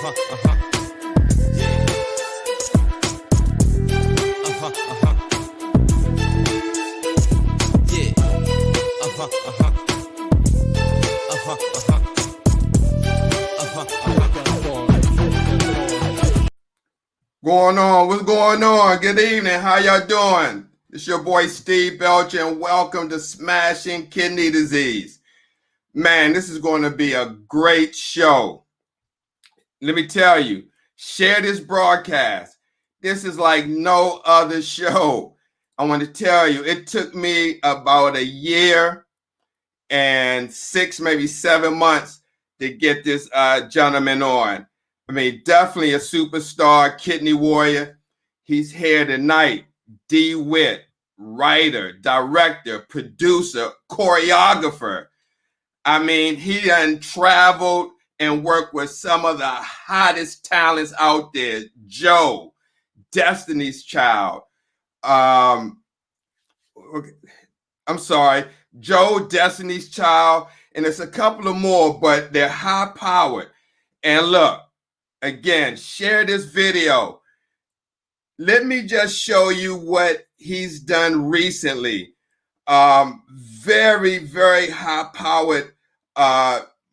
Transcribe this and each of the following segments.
Going on? What's going on? Good evening. How y'all doing? It's your boy Steve Belcher, and welcome to Smashing Kidney Disease. Man, this is going to be a great show. Let me tell you, share this broadcast. This is like no other show. I want to tell you, it took me about a year and 6, maybe 7 months to get this gentleman on. I mean, definitely a superstar, kidney warrior. He's here tonight. DWhit, writer, director, producer, choreographer. I mean, he done traveled and worked with some of the hottest talents out there. Joe, Destiny's Child. I'm sorry, Joe, Destiny's Child, and there's a couple of more, but they're high-powered. And look, again, share this video. Let me just show you what he's done recently. Very, very high-powered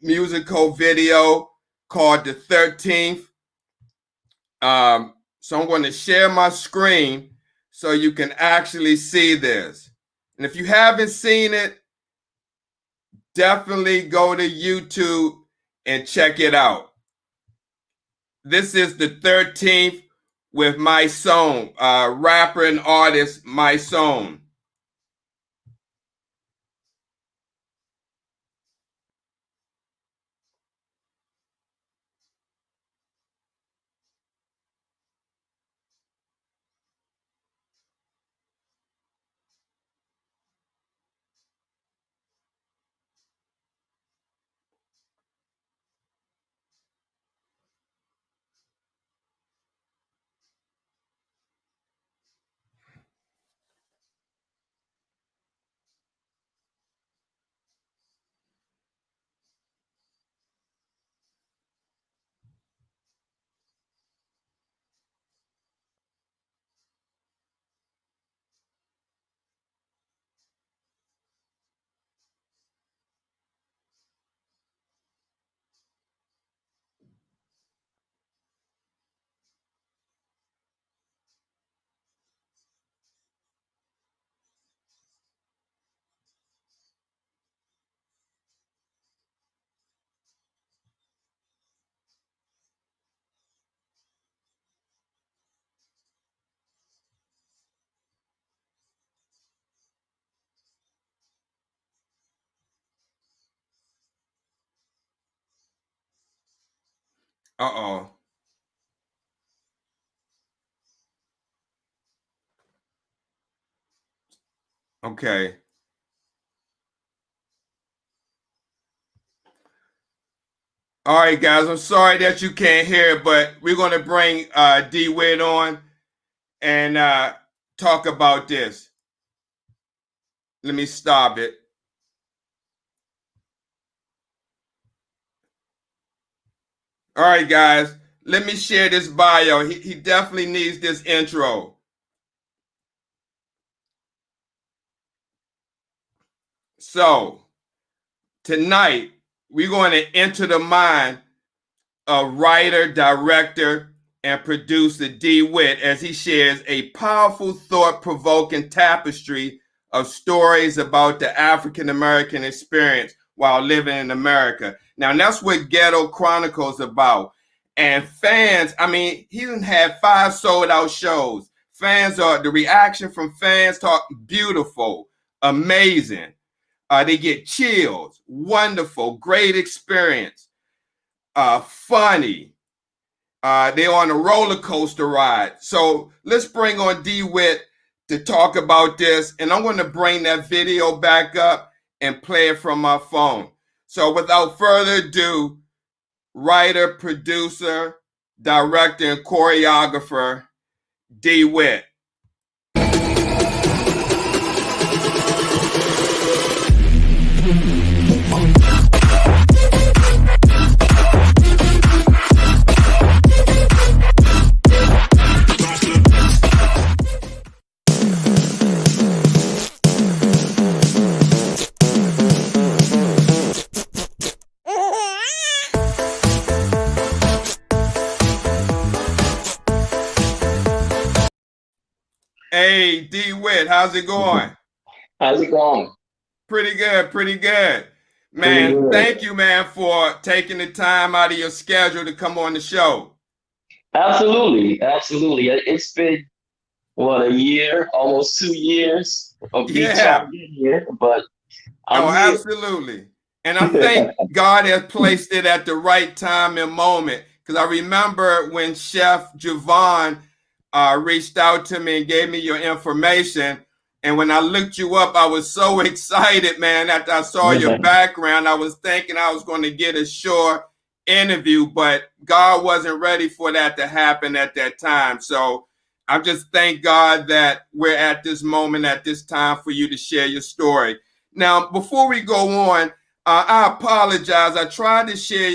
musical video called The 13th. So I'm going to share my screen so you can actually see this. And if you haven't seen it, definitely go to YouTube and check it out. This is The 13th with My Song, rapper and artist My Song. Uh-oh. Okay. All right, guys, I'm sorry that you can't hear it, but we're going to bring DWhit on and talk about this. Let me stop it. All right, guys, let me share this bio. He definitely needs this intro. So, tonight, we're going to enter the mind of writer, director, and producer DWhit as he shares a powerful, thought-provoking tapestry of stories about the African-American experience while living in America. Now, that's what Ghetto Chronicles about. And fans, I mean, he done had 5 sold-out shows. The reaction from fans talk beautiful, amazing. They get chills, wonderful, great experience, funny. They're on a roller coaster ride. So let's bring on DWhit to talk about this. And I'm going to bring that video back up and play it from my phone. So without further ado, writer, producer, director, and choreographer, DWhit. Hey, DWhit, how's it going? How's it going? Pretty good, pretty good. Pretty Man, good. thank you, man, for taking the time out of your schedule to come on the show. Absolutely, absolutely. It's been what, a year, almost 2 years of me trying Yeah. to get here, but I'm Oh, here. absolutely. And I think God has placed it at the right time and moment. Because I remember when Chef Javon reached out to me and gave me your information. And when I looked you up, I was so excited, man. After I saw your background, I was thinking I was going to get a short interview, but God wasn't ready for that to happen at that time. So I just thank God that we're at this moment, at this time for you to share your story. Now, before we go on, I apologize. I tried to share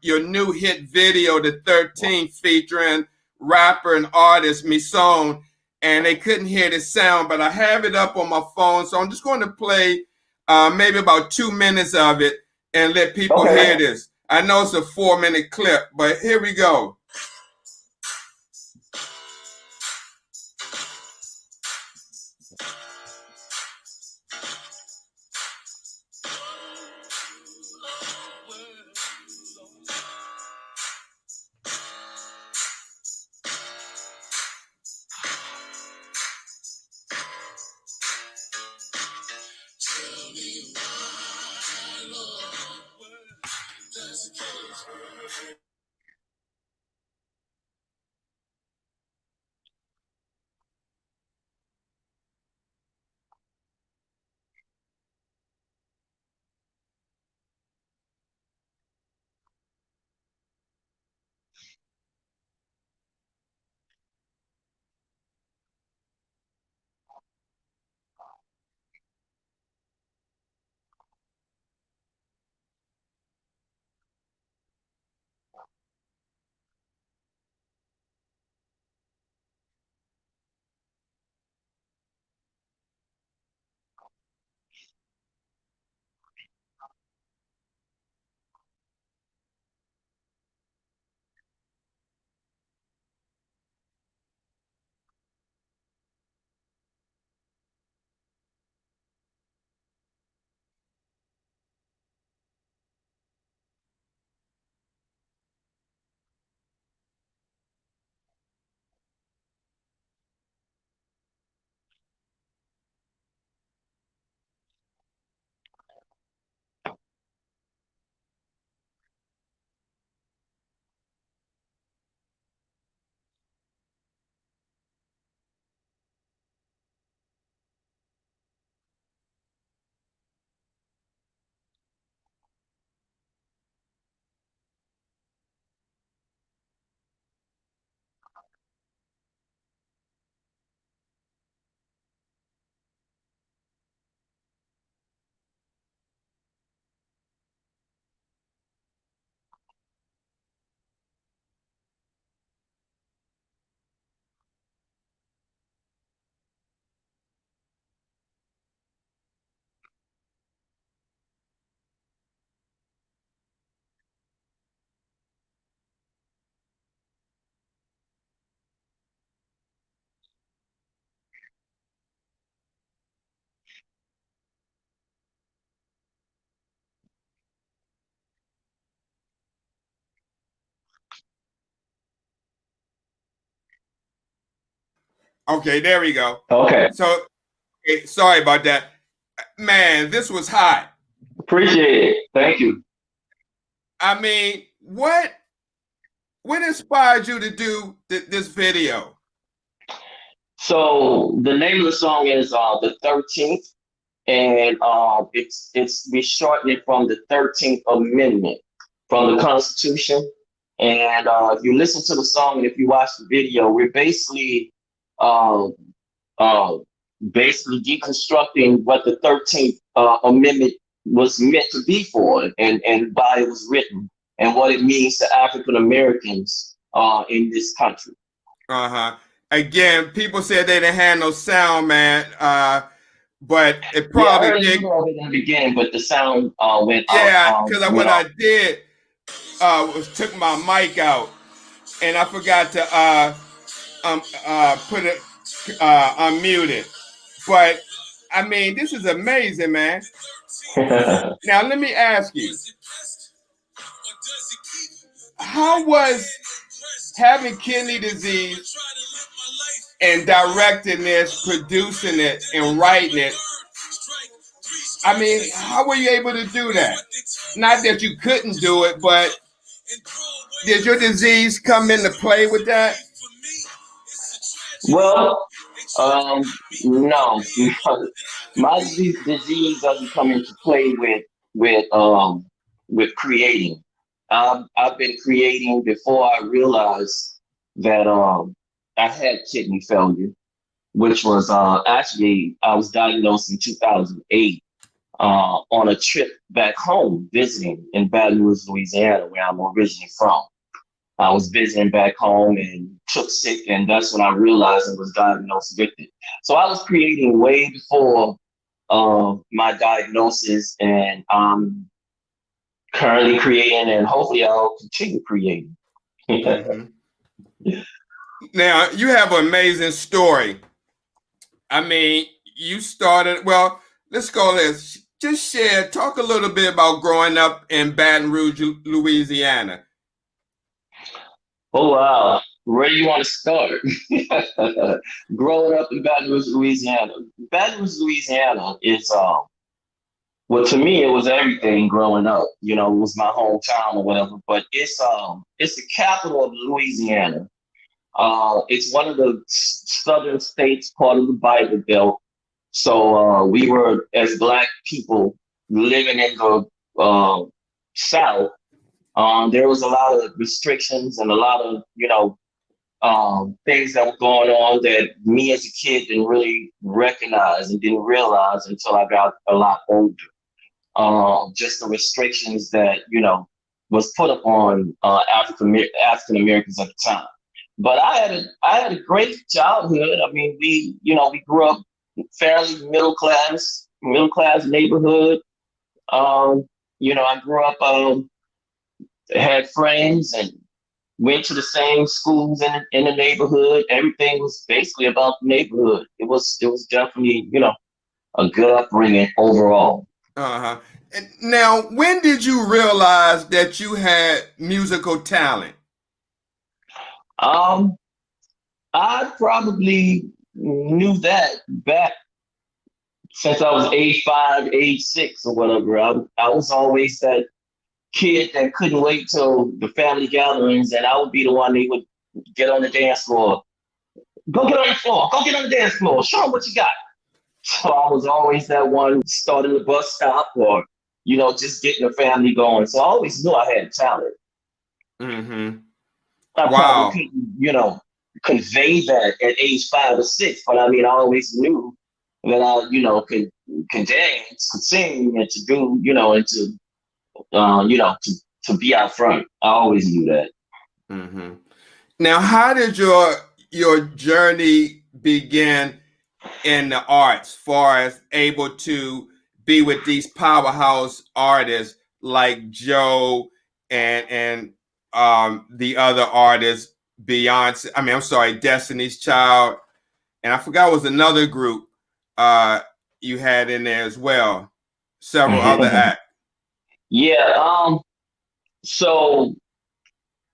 your new hit video, the 13th, featuring rapper and artist Mison, and they couldn't hear the sound, but I have it up on my phone, so I'm just going to play maybe about 2 minutes of it and let people hear Okay. this. I know it's a 4-minute clip, but here we go. Okay, there we go. Okay. So, sorry about that. Man, this was hot. Appreciate it. Thank you. I mean, what inspired you to do this video? So the name of the song is the 13th, and it's we shorten it from the 13th Amendment from the Constitution. And if you listen to the song and if you watch the video, we're uh, uh, basically deconstructing what the 13th Amendment was meant to be for, and why it was written, and what it means to African Americans in this country. Uh-huh. Again, people said they didn't have no sound, man. But it Yeah, I probably heard a did. little of it in the beginning, but the sound went out. Yeah, because Went what off. I did was took my mic out, and I forgot to put it unmuted. But I mean, this is amazing, man. Now let me ask you, how was having kidney disease and directing this, producing it, and writing it? I mean, how were you able to do that? Not that you couldn't do it, but did your disease come into play with that? Well, no, my disease doesn't come into play with um with creating. I've been creating before I realized that I had kidney failure, which was actually I was diagnosed in 2008 on a trip back home visiting in Baton Rouge, Louisiana, where I'm originally from. I was visiting back home and took sick, and that's when I realized I was diagnosed with it. So I was creating way before my diagnosis, and I'm currently creating, and hopefully I'll continue creating. Mm-hmm. Now, you have an amazing story. I mean, you started, well, let's go this. Just talk a little bit about growing up in Baton Rouge, Louisiana. Oh wow, where do you want to start? Growing up in Baton Rouge, Louisiana. Baton Rouge, Louisiana is well, to me, it was everything growing up. You know, it was my hometown or whatever. But it's the capital of Louisiana. It's one of the southern states, part of the Bible Belt. So we were, as Black people living in the South, there was a lot of restrictions and a lot of, things that were going on that me as a kid didn't really recognize and didn't realize until I got a lot older. Just the restrictions that, was put upon African Americans at the time. But I had a great childhood. I mean, we grew up fairly middle class neighborhood. I grew up, had friends and went to the same schools in the neighborhood. Everything was basically about the neighborhood. It was definitely, a good upbringing overall. Uh-huh. And now, when did you realize that you had musical talent? Um, I probably knew that back since I was age 5, age 6, or whatever. I was always that kid that couldn't wait till the family gatherings, and I would be the one they would get on the dance floor. Go get on the floor. Go get on the dance floor. Show them what you got. So I was always that one starting the bus stop or, just getting the family going. So I always knew I had talent. Mm-hmm. I probably Wow. couldn't, convey that at age 5 or 6, but I mean, I always knew that I, could dance, could sing, and to do, to be out front. I always knew that. Mm-hmm. Now, how did your journey begin in the arts, far as able to be with these powerhouse artists like Joe and the other artists, Beyonce? I mean, I'm sorry, Destiny's Child, and I forgot it was another group uh, you had in there as well. Several other acts. Yeah. So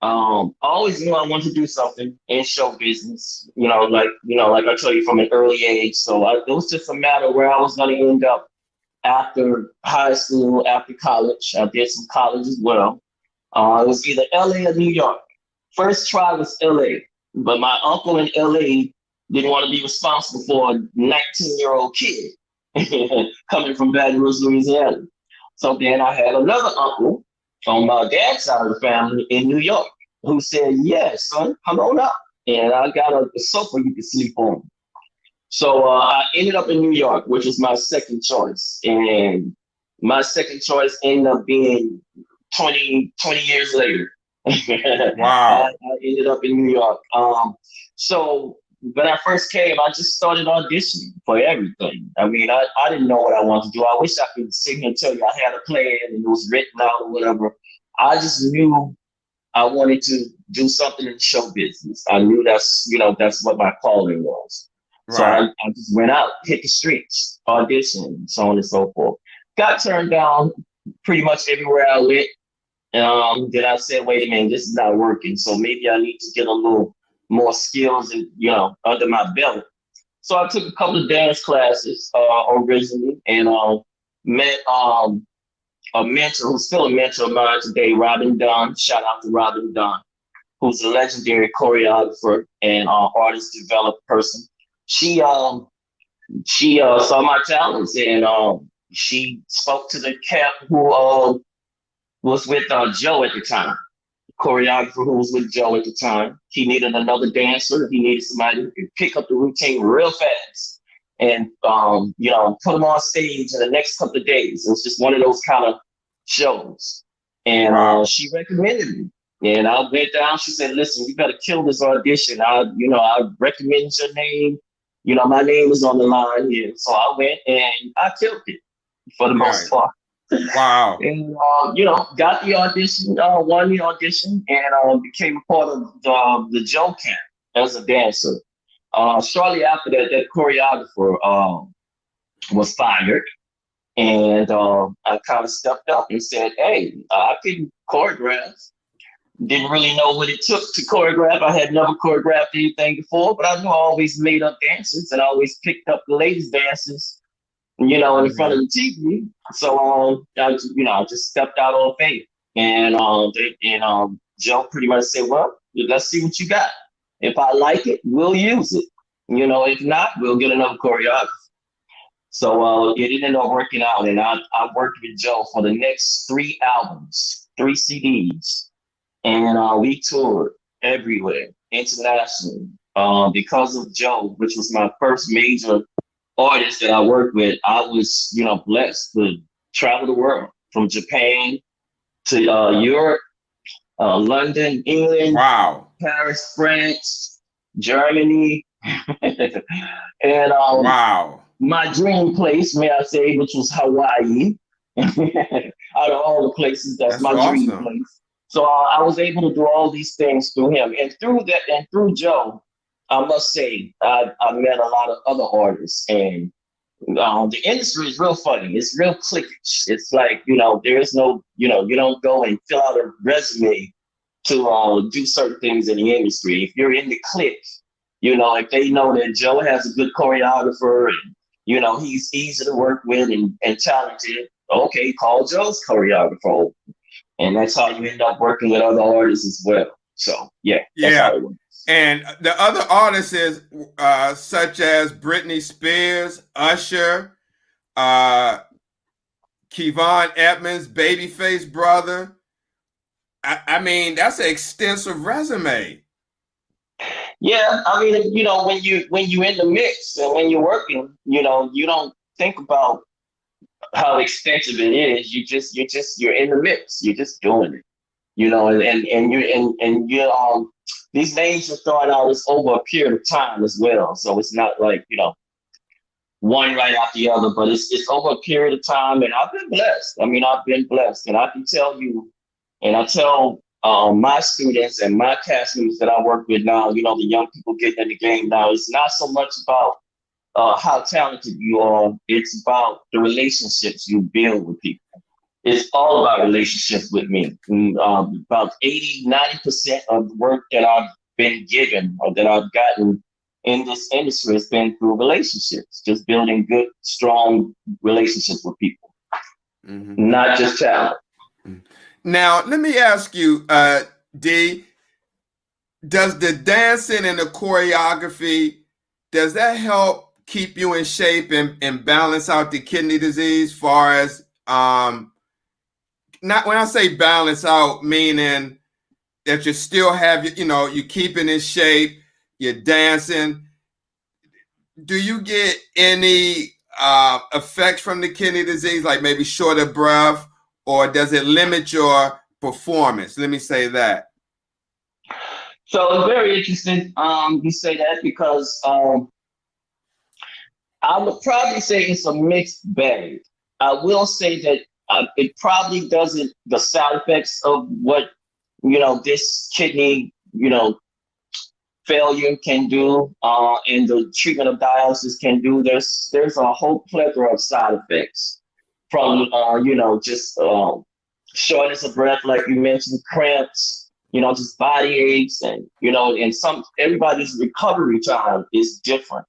I always knew I wanted to do something in show business, like I told you from an early age. So it was just a matter where I was going to end up after high school, after college. I did some college as well. It was either LA or New York. First try was LA, but my uncle in LA didn't want to be responsible for a 19-year-old kid coming from Baton Rouge, Louisiana. So then I had another uncle on my dad's side of the family in New York who said, "Yeah, son, come on up." And I got a sofa you can sleep on. So I ended up in New York, which was my second choice. And my second choice ended up being 20 years later. I Wow. ended up in New York. So when I first came, I just started auditioning for everything. I mean, I didn't know what I wanted to do. I wish I could sit here and tell you I had a plan and it was written out or whatever. I just knew I wanted to do something in show business. I knew that's what my calling was. So Right. I just went out, hit the streets, auditioned, so on and so forth. Got turned down pretty much everywhere I went. Then I said, wait a minute, this is not working. So maybe I need to get a little more skills and under my belt. So I took a couple of dance classes originally, and met a mentor who's still a mentor of mine today, Robin Dunn. Shout out to Robin Dunn, who's a legendary choreographer and artist developed person. She saw my talents, and she spoke to the cat who was with Joe at the time, choreographer who was with Joe at the time. He needed another dancer. He needed somebody who could pick up the routine real fast and put them on stage in the next couple of days. It was just one of those kind of shows. And Wow. she recommended me. And I went down. She said, "Listen, you better kill this audition. I recommend your name. My name is on the line here." So I went and I killed it for the most part. Wow. And got the audition, won the audition, and became a part of the Joe camp as a dancer. Shortly after that, that choreographer was fired, and I kind of stepped up and said, "Hey, I can choreograph." Didn't really know what it took to choreograph. I had never choreographed anything before, but I knew I always made up dances and I always picked up the latest dances, in front of the TV. So I just stepped out on faith, and Joe pretty much said, "Well, let's see what you got. If I like it, we'll use it. If not, we'll get another choreographer." So it ended up working out, and I worked with Joe for the next 3 albums, 3 CDs. And we toured everywhere, internationally. Because of Joe, which was my first major artist that I worked with, I was, blessed to travel the world, from Japan to Europe, London, England, Wow. Paris, France, Germany, and Wow. my dream place, may I say, which was Hawaii. Out of all the places, that's my dream awesome. place. So I was able to do all these things through him, and through that, and through Joe, I must say, I met a lot of other artists, and the industry is real funny. It's real cliquish. It's like, there is no, you don't go and fill out a resume to do certain things in the industry. If you're in the clique, if they know that Joe has a good choreographer and, he's easy to work with and talented, okay, call Joe's choreographer. And that's how you end up working with other artists as well. So, that's how it works. And the other artists is such as Britney Spears, Usher, Kevon Edmonds, Babyface Brother. I mean, that's an extensive resume. Yeah, I mean, when you're in the mix and when you're working, you don't think about how extensive it is. You're in the mix. You're just doing it. And these names are thrown out as over a period of time as well. So it's not like, one right after the other, but it's over a period of time. And I've been blessed. I've been blessed. And I can tell you, and I tell my students and my cast members that I work with now, the young people getting in the game now, it's not so much about how talented you are. It's about the relationships you build with people. It's all about relationships with me. About 80-90% of the work that I've been given or that I've gotten in this industry has been through relationships, just building good, strong relationships with people, not just talent. Now, let me ask you, D, does the dancing and the choreography, does that help keep you in shape and balance out the kidney disease, far as not when I say balance out, meaning that you still have, you're keeping in shape, you're dancing. Do you get any effects from the kidney disease, like maybe shorter breath, or does it limit your performance? Let me say that. So it's very interesting you say that, because I would probably say it's a mixed bag. I will say that it probably doesn't, the side effects of what, this kidney, failure can do, and the treatment of dialysis can do. There's a whole plethora of side effects from just shortness of breath, like you mentioned, cramps, just body aches, and and everybody's recovery time is different.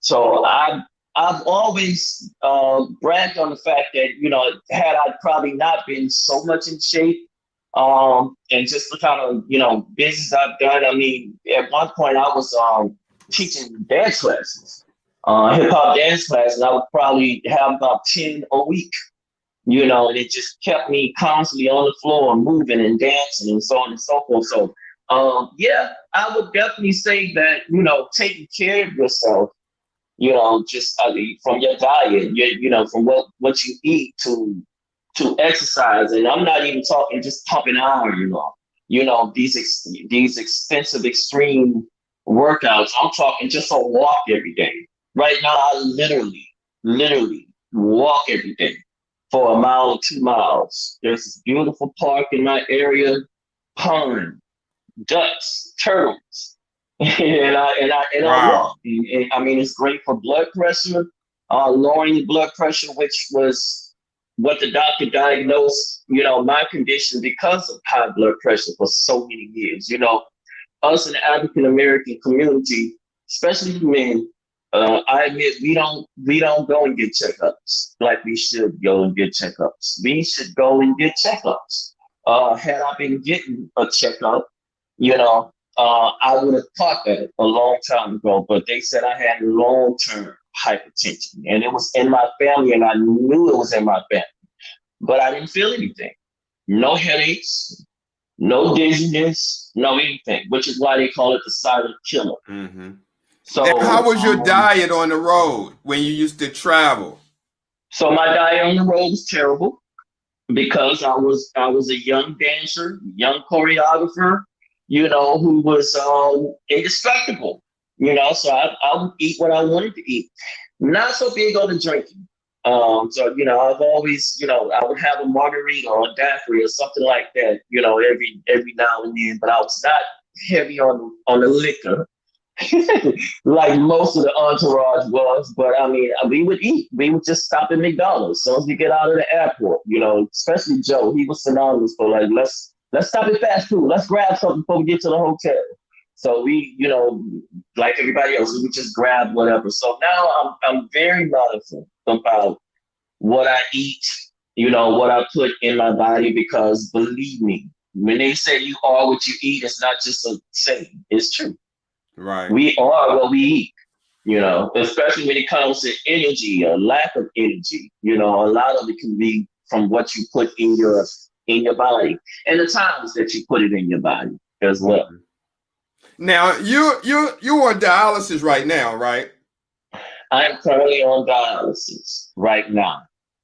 So I've always bragged on the fact that had I probably not been so much in shape, and just the kind of business I've done. I mean, at one point I was teaching dance classes, hip hop dance class, and I would probably have about 10 a week. And it just kept me constantly on the floor, moving and dancing and so on and so forth. So, yeah, I would definitely say that, taking care of yourself, just from your diet, from what you eat to exercise. And I'm not even talking just pumping iron, these extensive, extreme workouts. I'm talking just a walk every day. Right now, I literally walk every day for a mile or 2 miles. There's this beautiful park in my area, pond, ducks, turtles, and I Wow. walk. And I mean, it's great for blood pressure, lowering the blood pressure, which was what the doctor diagnosed, my condition because of high blood pressure for so many years. Us in the African American community, especially men, I admit we don't go and get checkups like we should go and get checkups. We should go and get checkups. Had I been getting a checkup, I would have thought that a long time ago. But they said I had long-term hypertension, and it was in my family, and I knew it was in my family, but I didn't feel anything. No headaches, no dizziness, no anything, which is why they call it the silent killer. Mm-hmm. Now, how So, was your diet on the road when you used to travel? so my diet on the road was terrible because I was a young dancer, young choreographer, who was indestructible. So I would eat what I wanted to eat. Not so big on the drinking. So I've always, I would have a margarita or a daiquiri or something like that, every now and then. But I was not heavy on the liquor like most of the entourage was. But I mean, we would eat. We would just stop at McDonald's as soon as we get out of the airport. Especially Joe. He was synonymous for like let's stop at fast food. Let's grab something before we get to the hotel. So we, like everybody else, we would just grab whatever. So now I'm very mindful about what I eat, what I put in my body, because believe me, when they say you are what you eat, it's not just a saying, it's true. Right. We are what we eat, especially when it comes to energy or lack of energy. A lot of it can be from what you put in your body and the times that you put it in your body as well. Now you're on dialysis right now, right? I am currently on dialysis right now.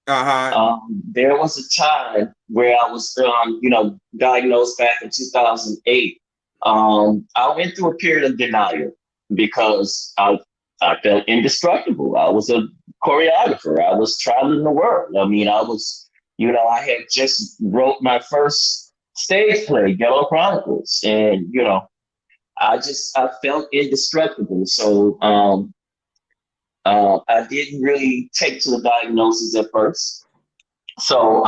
Uh-huh. There was a time where I was, diagnosed back in 2008. I went through a period of denial because I felt indestructible. I was a choreographer. I was traveling the world. I mean, I had just wrote my first stage play, Ghetto Chronicles, and I felt indestructible. So I didn't really take to the diagnosis at first. So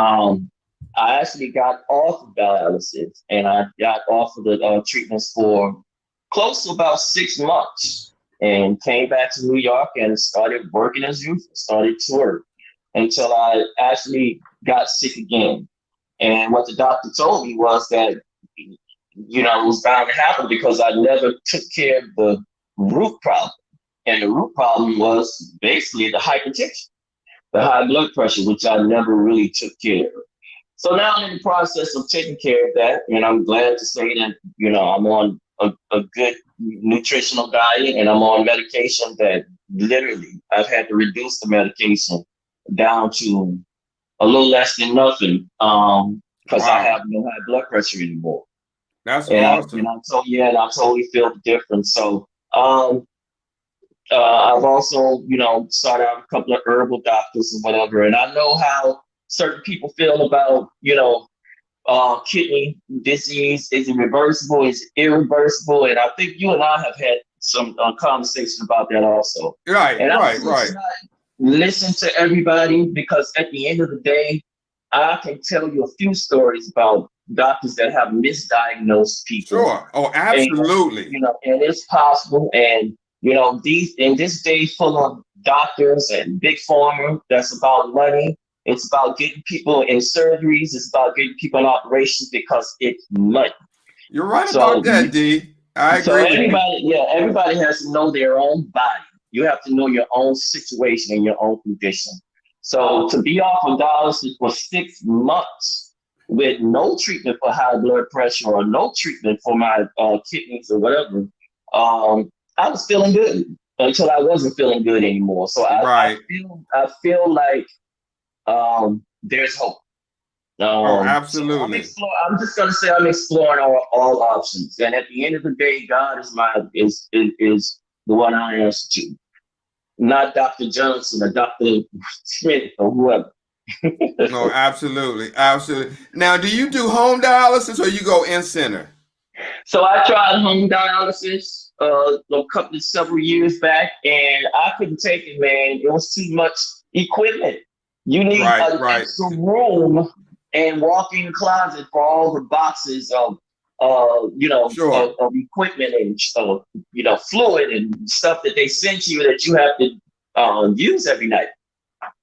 I actually got off of dialysis, and I got off of the treatments for close to about 6 months, and came back to New York and started working as usual, started touring until I actually got sick again. And what the doctor told me was that, it was bound to happen because I never took care of the root problem. And the root problem was basically the hypertension, the high blood pressure, which I never really took care of. So now I'm in the process of taking care of that. And I'm glad to say that, I'm on a good nutritional diet, and I'm on medication that literally I've had to reduce the medication down to a little less than nothing, because I have no high blood pressure anymore. That's And awesome. and I totally feel the difference. So I've also, sought out a couple of herbal doctors and whatever, and I know how certain people feel about, kidney disease? Is it reversible? Is it irreversible? And I think you and I have had some conversation about that also. Right, And I right, would right. not listen to everybody, because at the end of the day, I can tell you a few stories about doctors that have misdiagnosed people, Sure. Oh, and absolutely. and it's possible. And these in this day full of doctors and big pharma, that's about money. It's about getting people in surgeries. It's about getting people in operations because it's money. You're right about So, that, D. I so agree with you. everybody has to know their own body. You have to know your own situation and your own condition. So to be off of dialysis for 6 months with no treatment for high blood pressure or no treatment for my kidneys or whatever, I was feeling good until I wasn't feeling good anymore. So Right. I feel like there's hope. Oh, So absolutely. I'm just gonna say I'm exploring all options, and at the end of the day, God is the one I answer to, not Dr. Johnson or Dr. Smith or whoever. No, absolutely. Absolutely. Now, do you do home dialysis or you go in center? So I tried home dialysis several years back, and I couldn't take it, man. It was too much equipment. You need Right, an right. extra room and walk-in closet for all the boxes of Sure. of equipment and fluid and stuff that they send to you that you have to use every night,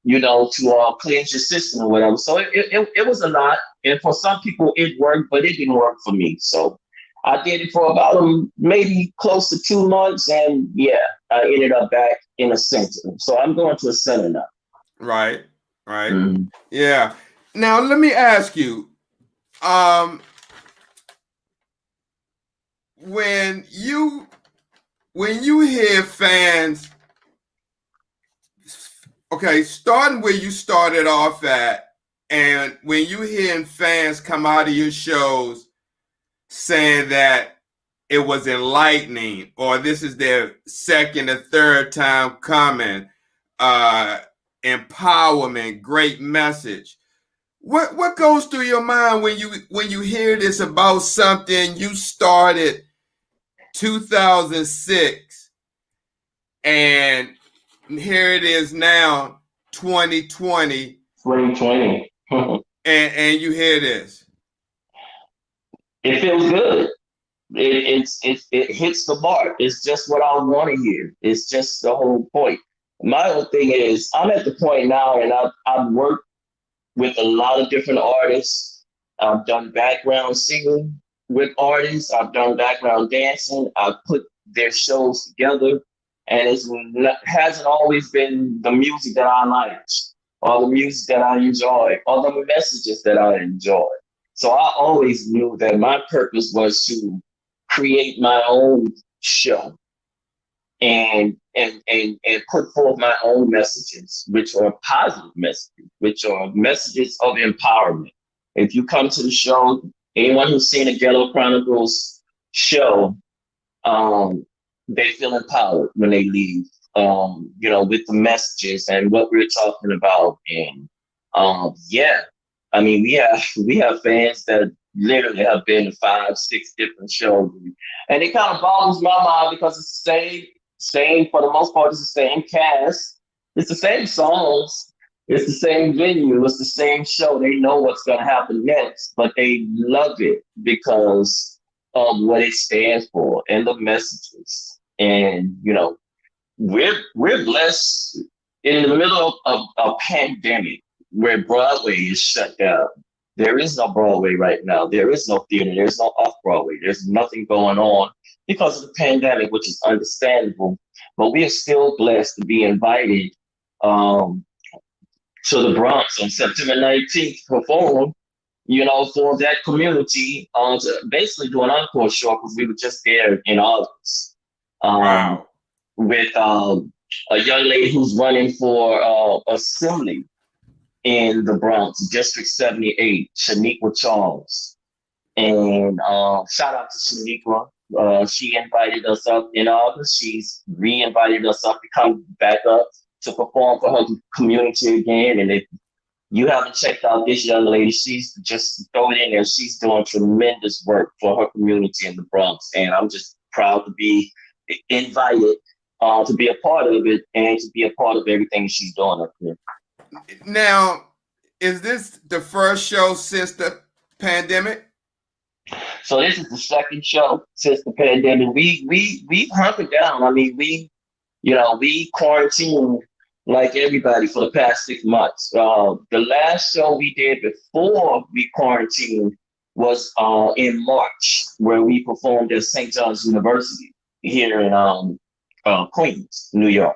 to cleanse your system or whatever. So it was a lot. And for some people it worked, but it didn't work for me. So I did it for about maybe close to 2 months. And yeah, I ended up back in a center. So I'm going to a center now. Right, right. Mhm. Yeah. Now, let me ask you, um, when you hear fans, okay, starting where you started off at, and when you hearing fans come out of your shows saying that it was enlightening, or this is their second or third time coming, uh, empowerment, great message. What goes through your mind when you hear this about something you started 2006, and here it is now 2020, 2020. and you hear this? It feels good. It hits the mark. It's just what I want to hear. It's just the whole point. My whole thing is I'm at the point now, and I've worked with a lot of different artists. I've done background singing with artists. I've done background dancing. I've put their shows together, and hasn't always been the music that I liked, or the music that I enjoy, or the messages that I enjoy. So I always knew that my purpose was to create my own show and put forth my own messages, which are positive messages, which are messages of empowerment. If you come to the show, anyone who's seen a Ghetto Chronicles show, they feel empowered when they leave, with the messages and what we're talking about. And yeah, I mean, we have fans that literally have been to 5, 6 different shows, and it kind of boggles my mind because it's the same for the most part. It's the same cast, it's the same songs, it's the same venue, it's the same show. They know what's going to happen next, but they love it because of what it stands for and the messages. And we're blessed in the middle of a pandemic where Broadway is shut down. There is no Broadway right now. There is no theater. There's no off Broadway. There's nothing going on because of the pandemic, which is understandable. But we are still blessed to be invited um, to the Bronx on September 19th to perform, for that community, to basically do an encore show because we were just there in August. Um, Wow. with a young lady who's running for assembly in the Bronx, District 78, Shaniqua Charles. And shout out to Shaniqua. She invited us up in August. She's re-invited us up to come back up to perform for her community again. And You haven't checked out this young lady. She's just throw it in there. She's doing tremendous work for her community in the Bronx. And I'm just proud to be invited to be a part of it and to be a part of everything she's doing up here. Now, is this the first show since the pandemic? So this is the second show since the pandemic. We hunkered down. I mean, we quarantined like everybody for the past 6 months. The last show we did before we quarantined was in March, where we performed at St. John's University here in Queens, New York.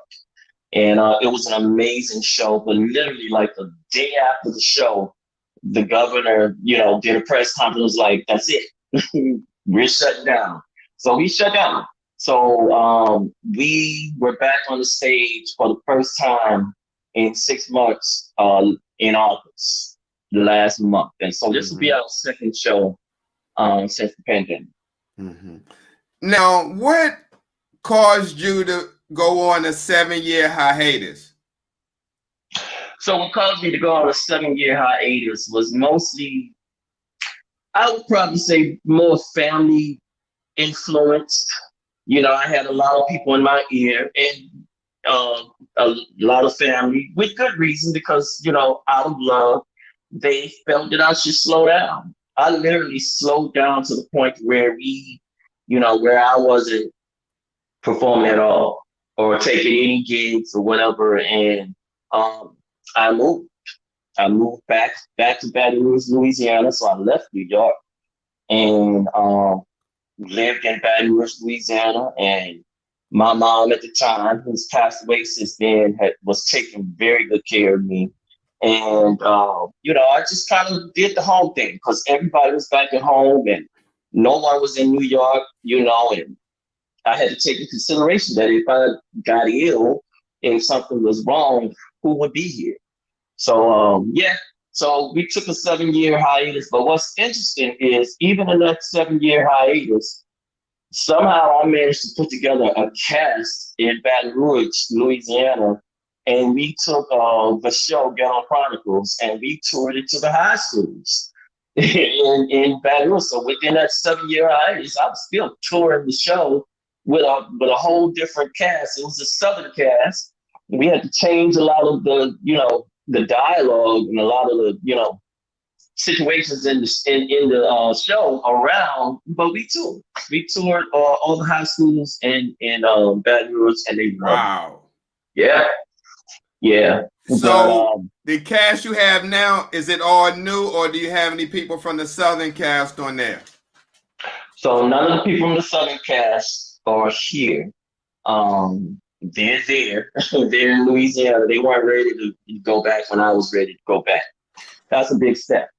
And it was an amazing show, but literally like the day after the show, the governor, did a press conference, was like, that's it. We're shutting down. So we shut down. So we were back on the stage for the first time in 6 months in August, the last month. And so this will be our second show since the pandemic. Mm-hmm. Now, what caused you to go on a 7-year hiatus? So what caused me to go on a 7-year hiatus was mostly, I would probably say, more family influenced. I had a lot of people in my ear and a lot of family with good reason because, out of love, they felt that I should slow down. I literally slowed down to the point where where I wasn't performing at all or taking any gigs or whatever. And I moved. I moved back to Baton Rouge, Louisiana. So I left New York and lived in Baton Rouge, Louisiana, and my mom at the time, who's passed away since then, was taking very good care of me. And, I just kind of did the home thing because everybody was back at home and no one was in New York, and I had to take into consideration that if I got ill and something was wrong, who would be here? So, So we took a 7-year hiatus, but what's interesting is even in that 7-year hiatus, somehow I managed to put together a cast in Baton Rouge, Louisiana, and we took the show Ghetto Chronicles and we toured it to the high schools in Baton Rouge. So within that 7-year hiatus, I was still touring the show with a whole different cast. It was a Southern cast. We had to change a lot of the dialogue and a lot of the situations in the show around, but we toured. We toured all the high schools in Baton Rouge, and they wow. Yeah. So the cast you have now, is it all new, or do you have any people from the Southern cast on there? So none of the people from the Southern cast are here. They're there. They're in Louisiana. They weren't ready to go back when I was ready to go back. That's a big step.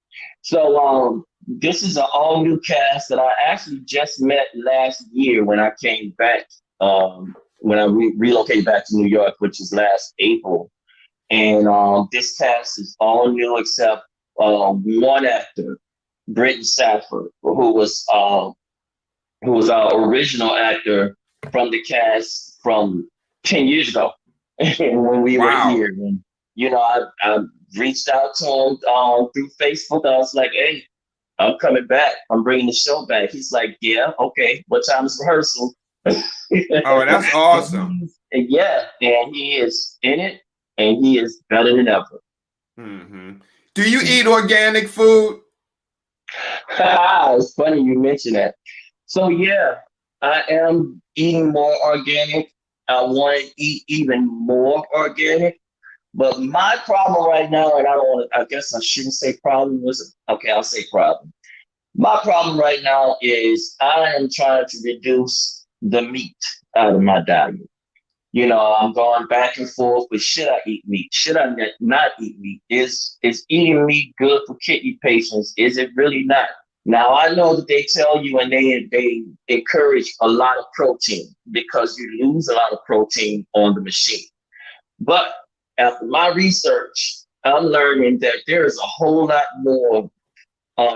So this is an all new cast that I actually just met last year when I came back, when I relocated back to New York, which was last April. And this cast is all new except one actor, Britton Safford, who was our original actor from the cast from 10 years ago when we were here. And, I reached out to him through Facebook. I was like, hey, I'm coming back. I'm bringing the show back. He's like, yeah, okay. What time is rehearsal? Oh, that's awesome. And he is in it, and he is better than ever. Mm-hmm. Do you eat organic food? It's funny you mention that. So, yeah, I am eating more organic. I want to eat even more organic. But my problem right now, and I guess I shouldn't say problem, I'll say problem. My problem right now is I am trying to reduce the meat out of my diet. I'm going back and forth with should I eat meat? Should I not eat meat? Is eating meat good for kidney patients? Is it really not? Now, I know that they tell you and they encourage a lot of protein because you lose a lot of protein on the machine. But after my research, I'm learning that there is a whole lot more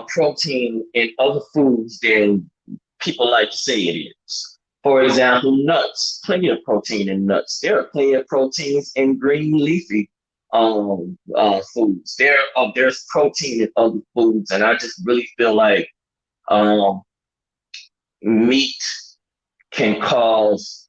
protein in other foods than people like to say it is. For example, nuts, plenty of protein in nuts. There are plenty of proteins in green leafy foods. There's protein in other foods, and I just really feel like meat can cause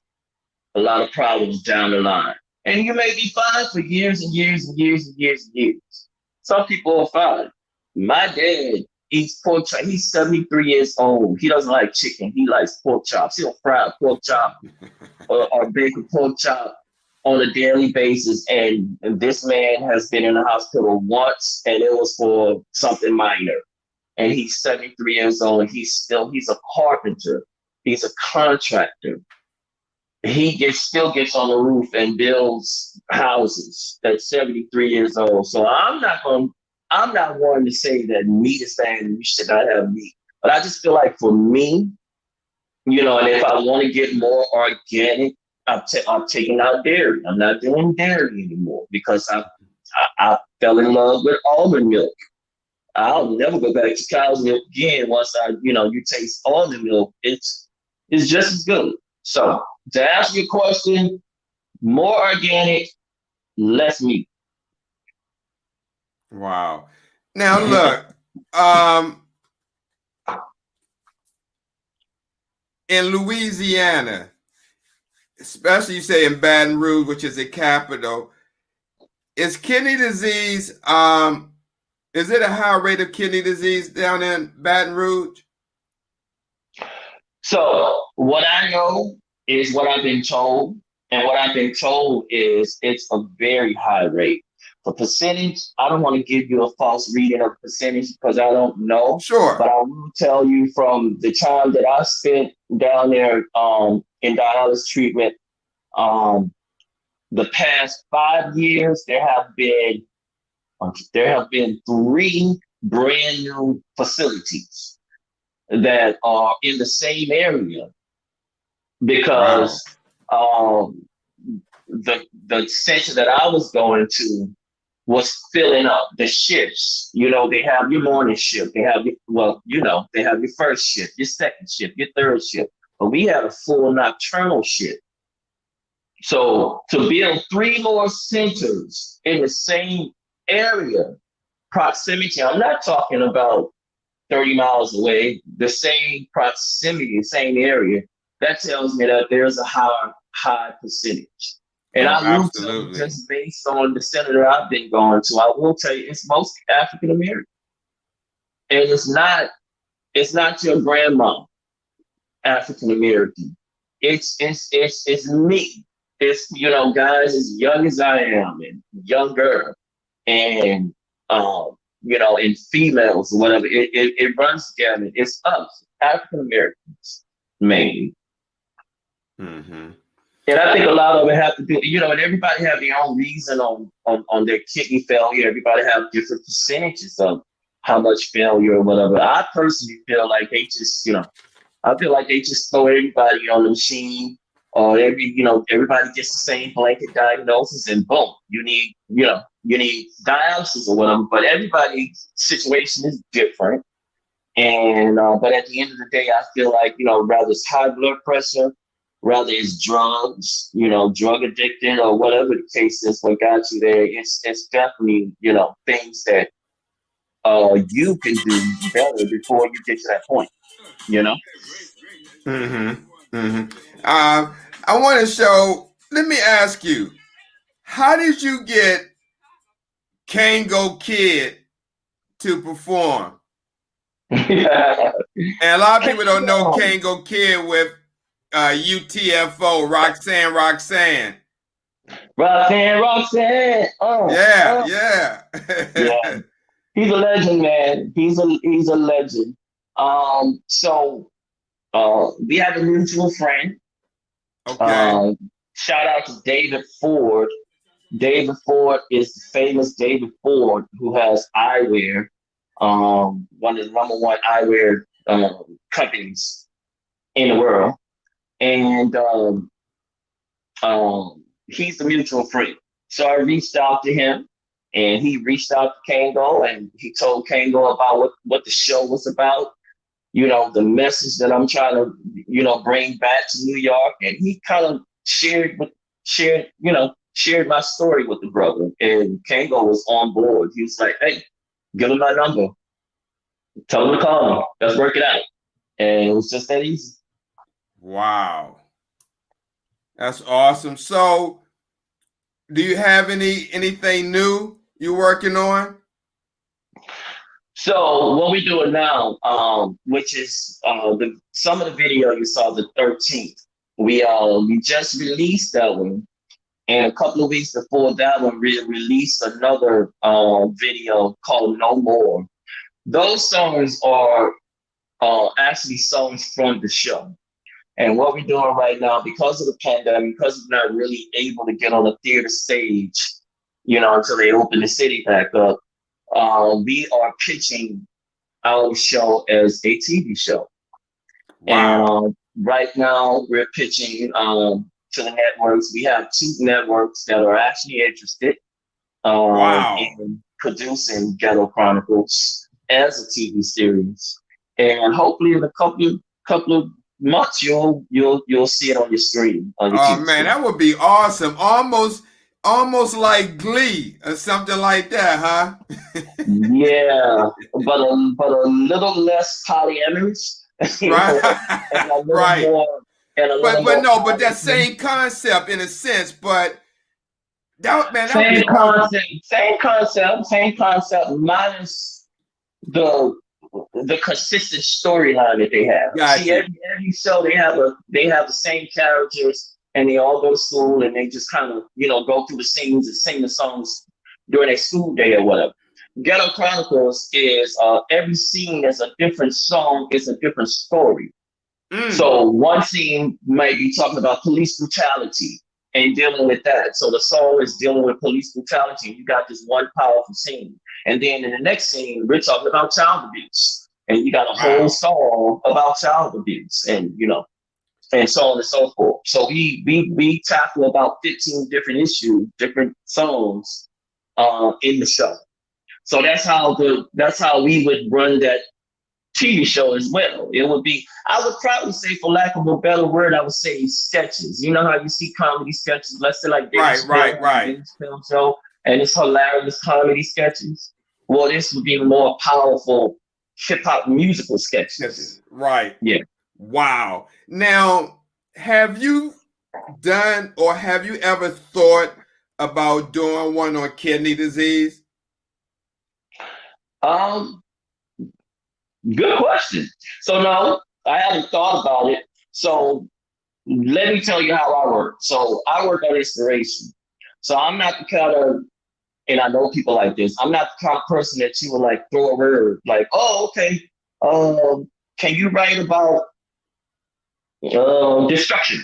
a lot of problems down the line. And you may be fine for years and years and years and years and years. Some people are fine. My dad eats pork chop. He's 73 years old. He doesn't like chicken. He likes pork chops. He'll fry a pork chop or bake a pork chop on a daily basis. And this man has been in the hospital once, and it was for something minor. And he's 73 years old, and he's a carpenter. He's a contractor. He still gets on the roof and builds houses at 73 years old. So I'm not one to say that meat is bad and you should not have meat. But I just feel like for me, and if I want to get more organic, I'm taking out dairy. I'm not doing dairy anymore because I fell in love with almond milk. I'll never go back to cow's milk again. Once you taste almond milk, it's just as good. So to answer your question, more organic, less meat. Wow. Now look, in Louisiana, especially you say in Baton Rouge, which is the capital, is kidney disease, is it a high rate of kidney disease down in Baton Rouge? So what I know is what I've been told. And what I've been told is it's a very high rate. For percentage, I don't want to give you a false reading of percentage because I don't know. Sure. But I will tell you from the time that I spent down there in dialysis treatment, the past 5 years, there have been 3 brand new facilities that are in the same area because the center that I was going to was filling up the shifts. They have your morning shift. They have they have your first shift, your second shift, your third shift. But we had a full nocturnal shift. So to build 3 more centers in the same area, proximity, I'm not talking about 30 miles away, the same proximity, same area, that tells me that there's a high percentage. And I will tell you, just based on the center I've been going to, I will tell you it's mostly African American. And it's not your grandma African American. It's me. It's guys as young as I am and younger and and females or whatever. It runs together. It's us, African Americans, mainly. Mm-hmm. And I think a lot of it have to do, and everybody have their own reason on their kidney failure. Everybody have different percentages of how much failure or whatever. I personally feel like they just, I feel like they just throw everybody on the machine, or everybody gets the same blanket diagnosis, and boom, you need dialysis or whatever. But everybody's situation is different, and but at the end of the day, I feel like rather it's high blood pressure, rather it's drugs, drug addicted or whatever the case is, what got you there. It's definitely things that you can do better before you get to that point. Mm-hmm. Mm-hmm. I want to show. Let me ask you, how did you get Kango Kid to perform? And a lot of people don't know Kango Kid with UTFO, Roxanne. Oh, yeah. Yeah. He's a legend, man. He's a legend. So we have a mutual friend. Okay. Shout out to David Ford. David Ford is the famous David Ford who has eyewear, one of the number 1 eyewear companies in the world. And he's the mutual friend. So I reached out to him, and he reached out to Kango, and he told Kango about what the show was about, the message that I'm trying to, bring back to New York. And he kind of shared shared my story with the brother, and Kango was on board. He was like, "Hey, give him my number. Tell him to call me. Let's work it out." And it was just that easy. Wow. That's awesome. So, do you have anything new you're working on? So what we're doing now, which is some of the video you saw the 13th. We just released that one, and a couple of weeks before that one, we released another video called No More. Those songs are actually songs from the show. And what we're doing right now, because of the pandemic, because we're not really able to get on a theater stage, until they open the city back up, we are pitching our show as a TV show. Wow. And right now we're pitching to the networks. We have 2 networks that are actually interested Wow. in producing Ghetto Chronicles as a TV series. And hopefully in a couple of months you'll see it on your screen. On your TV Man, screen. that would be awesome. Almost like Glee or something like that, huh? Yeah, but a little less polyamorous, Right. and a little Right. more, and a little But more. no, but that same concept in a sense, but that would Same be awesome. same concept, minus the consistent storyline that they have. Got See, you. every show they have the same characters, and they all go to school, and they just kind of go through the scenes and sing the songs during their school day or whatever. Ghetto Chronicles is every scene is a different song, it's a different story. So one scene might be talking about police brutality and dealing with that. So the song is dealing with police brutality. You got this one powerful scene. And then in the next scene, we're talking about child abuse. And you got a whole song about child abuse and and so on and so forth. So we tackle about 15 different issues, different songs in the show. So that's how we would run that TV show as well. It would be, I would probably say, for lack of a better word, I would say sketches. You know how you see comedy sketches, let's say like David Film Show, and it's hilarious comedy sketches. Well, this would be more powerful hip hop musical sketches. Right. Yeah. Wow. Now, have you done or have you ever thought about doing one on kidney disease? Good question. So no, I haven't thought about it. So let me tell you how I work. So I work on inspiration. So I'm not the kind of, and I know people like this, I'm not the kind of person that you would like throw a word like, oh, okay, can you write about destruction?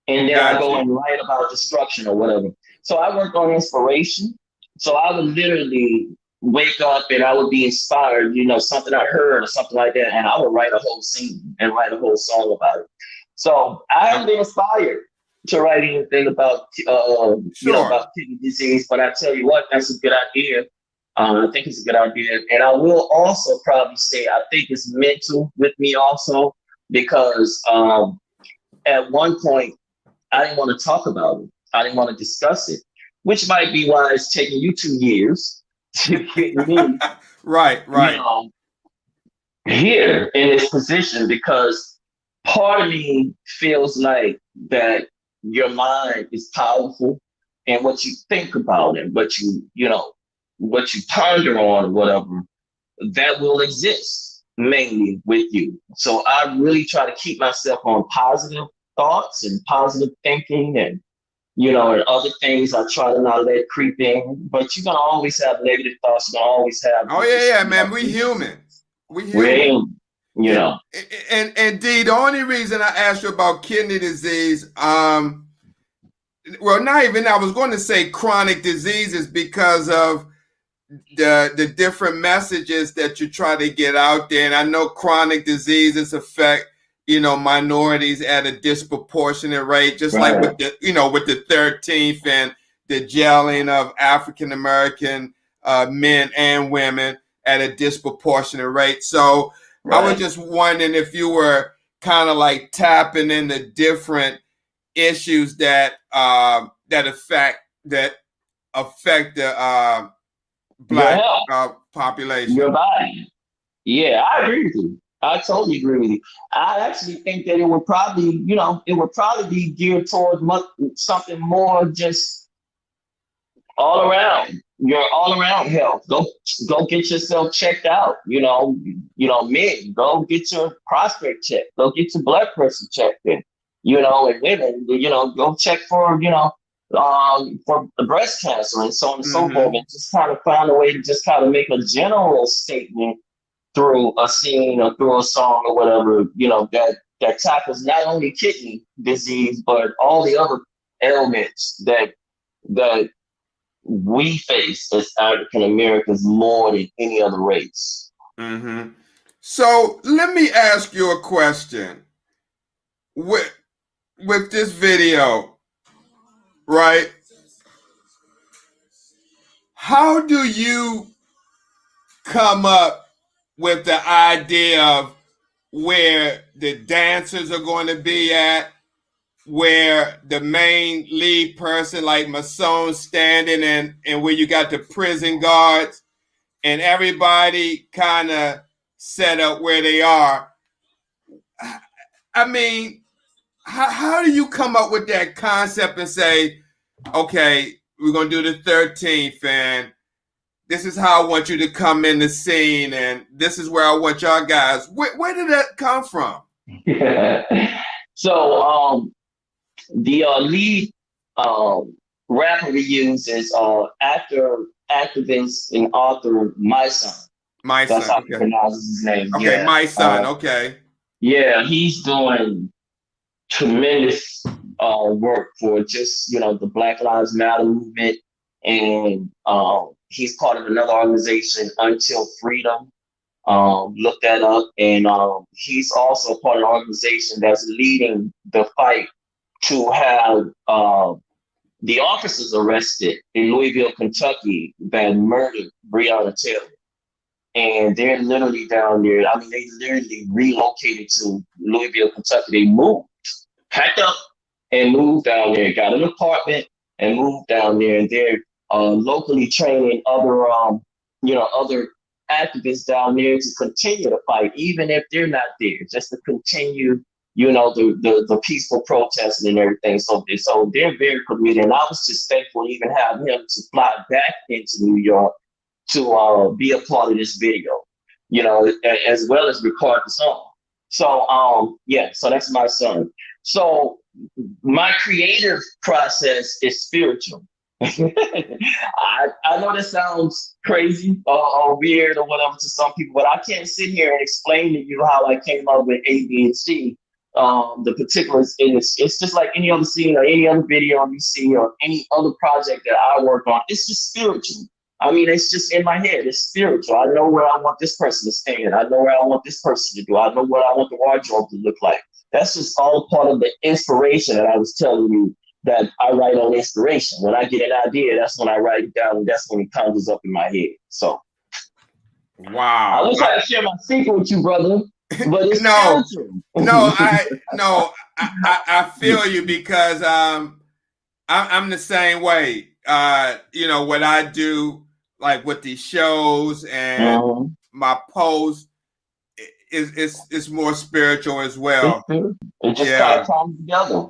And then I go and write about destruction or whatever. So I work on inspiration. So I would literally wake up and I would be inspired, something I heard or something like that, and I would write a whole scene and write a whole song about it. So I haven't been inspired to write anything about about kidney disease, but I tell you what, that's a good idea. I think it's a good idea, and I will also probably say I think it's mental with me also, because at one point I didn't want to talk about it. I didn't want to discuss it, which might be why it's taking you 2 years to get me right. Here in this position, because part of me feels like that your mind is powerful, and what you think about it, what you ponder on, whatever, that will exist mainly with you. So I really try to keep myself on positive thoughts and positive thinking, and and other things I try to not let creep in. But you're gonna always have negative thoughts. You're gonna always have. Oh yeah, man. We human. And D, the only reason I asked you about kidney disease, well, not even, I was going to say chronic diseases, because of the different messages that you try to get out there. And I know chronic diseases affect minorities at a disproportionate rate, just like with the 13th and the jailing of African American men and women at a disproportionate rate. So I was just wondering if you were kind of like tapping into different issues that affect that affect the Your Black health, population. your body. Yeah, I agree with you. I totally agree with you. I actually think that it would probably, it would probably be geared towards something more just all around your all around health. Go get yourself checked out. Men, go get your prostate checked. Go get your blood pressure checked. And women, go check for the breast cancer and so on and so forth, Mm-hmm. and just kind of find a way to just kind of make a general statement through a scene or through a song or whatever, that tackles not only kidney disease but all the other ailments that we face as African Americans more than any other race. Mm-hmm. So let me ask you a question. With this video, right? How do you come up with the idea of where the dancers are going to be at, where the main lead person like Masson standing and where you got the prison guards and everybody kind of set up where they are? I mean, how do you come up with that concept and say, okay, we're going to do the 13th and this is how I want you to come in the scene and this is where I want y'all guys. Where did that come from? So the lead rapper we use is actor, activist, and author My Son. My That's Son. how Okay. he pronounces his name. Okay, Yeah. My Son. Okay. Yeah, he's doing tremendous work for just the Black Lives Matter movement, and he's part of another organization, Until Freedom. Look that up, and he's also part of an organization that's leading the fight to have the officers arrested in Louisville, Kentucky, that murdered Breonna Taylor. And they're literally down there. I mean, they literally relocated to Louisville, Kentucky. They moved, packed up, and moved down there. Got an apartment and moved down there. And they're locally training other activists down there to continue to fight, even if they're not there, just to continue, the peaceful protesting and everything. So they're very committed. And I was just thankful to even have him to fly back into New York to be a part of this video, as well as record the song. So so that's My Son. So my creative process is spiritual. I know that sounds crazy or weird or whatever to some people, but I can't sit here and explain to you how I came up with A, B, and C. The particulars in this, it's just like any other scene or any other video you see or any other project that I work on. It's just spiritual. I mean, it's just in my head. It's spiritual. I know where I want this person to stand. I know where I want this person to do. I know what I want the wardrobe to look like. That's just all part of the inspiration that I was telling you, that I write on inspiration. When I get an idea, that's when I write it down, and that's when it conjures up in my head. So, wow. I wish I could share my secret with you, brother, but it's spiritual. I feel you because I'm the same way. What I do, like with these shows and my posts, is more spiritual as well. It just kind of comes together.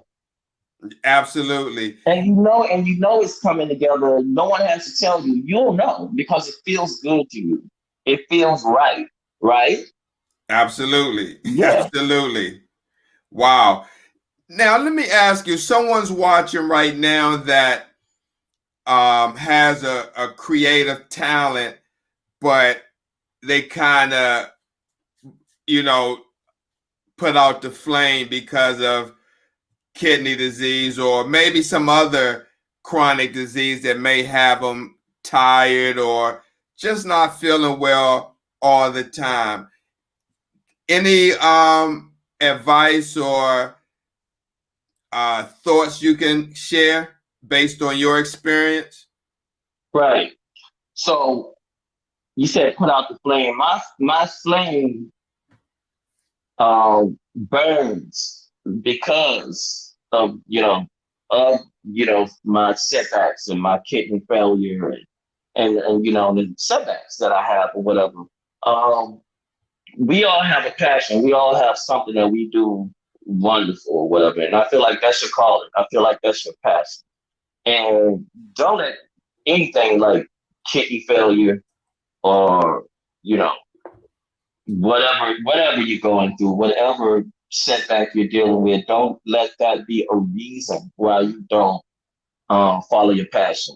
Absolutely. And you know it's coming together. No one has to tell you. You'll know because it feels good to you. It feels right, right? Absolutely. Yeah. Absolutely. Wow. Now let me ask you, someone's watching right now that has a creative talent, but they kind of, put out the flame because of kidney disease or maybe some other chronic disease that may have them tired or just not feeling well all the time. Any advice or thoughts you can share based on your experience? Right. So you said put out the flame. My flame burns because of of, my setbacks and my kidney failure and the setbacks that I have or whatever. Um, we all have a passion. We all have something that we do wonderful or whatever. And I feel like that's your calling. I feel like that's your passion. And don't let anything like kidney failure or, you know, whatever you're going through, whatever setback you're dealing with, don't let that be a reason why you don't follow your passion.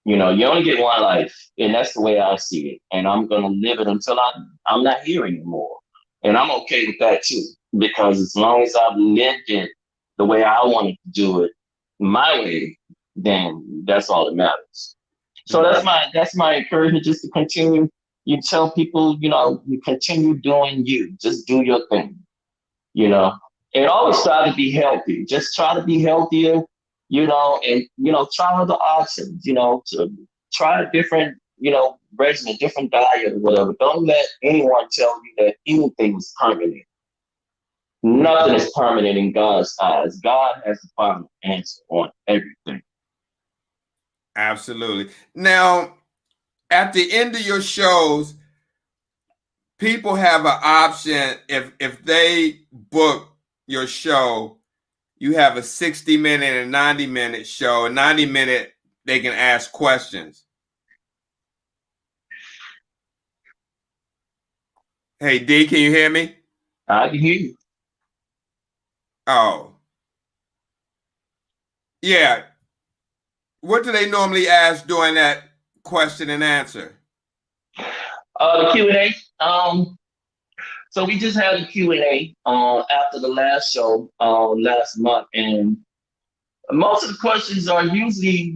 You only get one life, and that's the way I see it. And I'm gonna live it until I'm not here anymore, and I'm okay with that too. Because as long as I've lived it the way I wanted to do it, my way, then that's all that matters. So that's my encouragement, just to continue. You tell people, you continue doing you. Just do your thing, you know. And always try to be healthy. Just try to be healthier, and try other options, to try a different, regimen, different diet or whatever. Don't let anyone tell you that anything is permanent. Nothing is permanent in God's eyes. God has the final answer on everything. Absolutely. Now, at the end of your shows, people have an option. If they book your show, you have a 60-minute and 90-minute show. A 90-minute, they can ask questions. Hey, D, can you hear me? I can hear you. Oh. Yeah. What do they normally ask during that question and answer? The Q&A. So we just had a Q&A after the last show last month, and most of the questions are usually,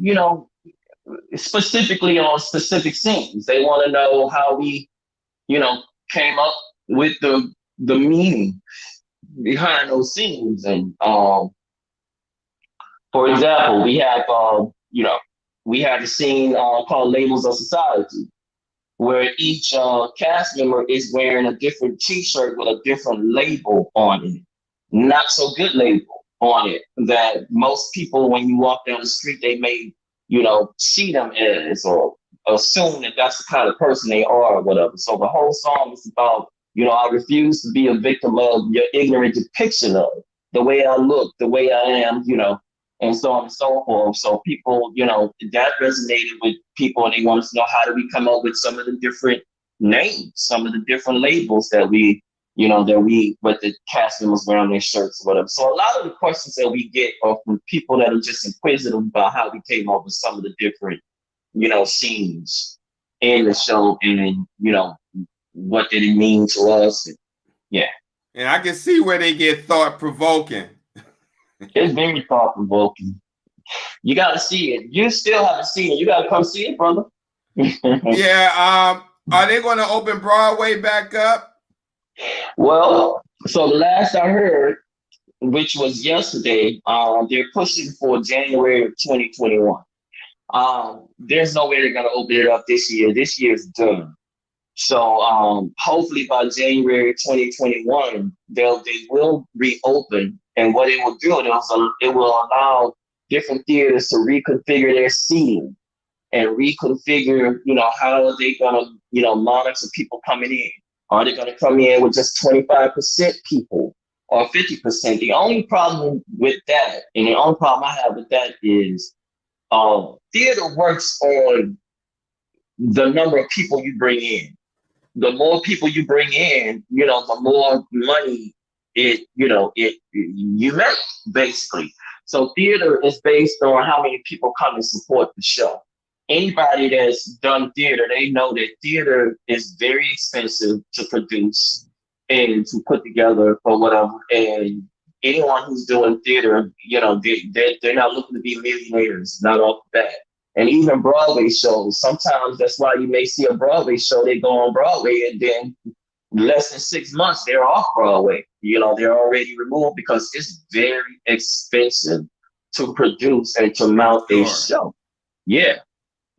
specifically on specific scenes. They want to know how we, came up with the meaning behind those scenes. And for example, we have we have a scene called Labels of Society, where each cast member is wearing a different T-shirt with a different label on it, not so good label on it, that most people, when you walk down the street, they may, see them as or assume that that's the kind of person they are or whatever. So the whole song is about, I refuse to be a victim of your ignorant depiction of the way I look, the way I am, and so on and so forth. So people, that resonated with people, and they wanted to know, how do we come up with some of the different names, some of the different labels that we, what the cast members wear on their shirts or whatever. So a lot of the questions that we get are from people that are just inquisitive about how we came up with some of the different, scenes in the show, and, what did it mean to us? And, yeah. And I can see where they get thought-provoking. It's very thought-provoking. You got to see it. You still haven't seen it. You got to come see it, brother. Yeah. Are they going to open Broadway back up? Well, so the last I heard, which was yesterday, they're pushing for January of 2021. There's no way they're going to open it up this year. This year's done. So hopefully by January 2021, they will reopen. And what it will do, it will allow different theaters to reconfigure their seating and reconfigure, how are they going to, monitor people coming in? Are they going to come in with just 25% people or 50%? The only problem with that, and the only problem I have with that is theater works on the number of people you bring in. The more people you bring in, the more money you make, basically. So theater is based on how many people come and support the show. Anybody that's done theater, they know that theater is very expensive to produce and to put together or whatever. And anyone who's doing theater, they're not looking to be millionaires, not off the bat. And even Broadway shows, sometimes that's why you may see a Broadway show, they go on Broadway, and then less than 6 months, they're off Broadway. They're already removed because it's very expensive to produce and to mount a show. Yeah.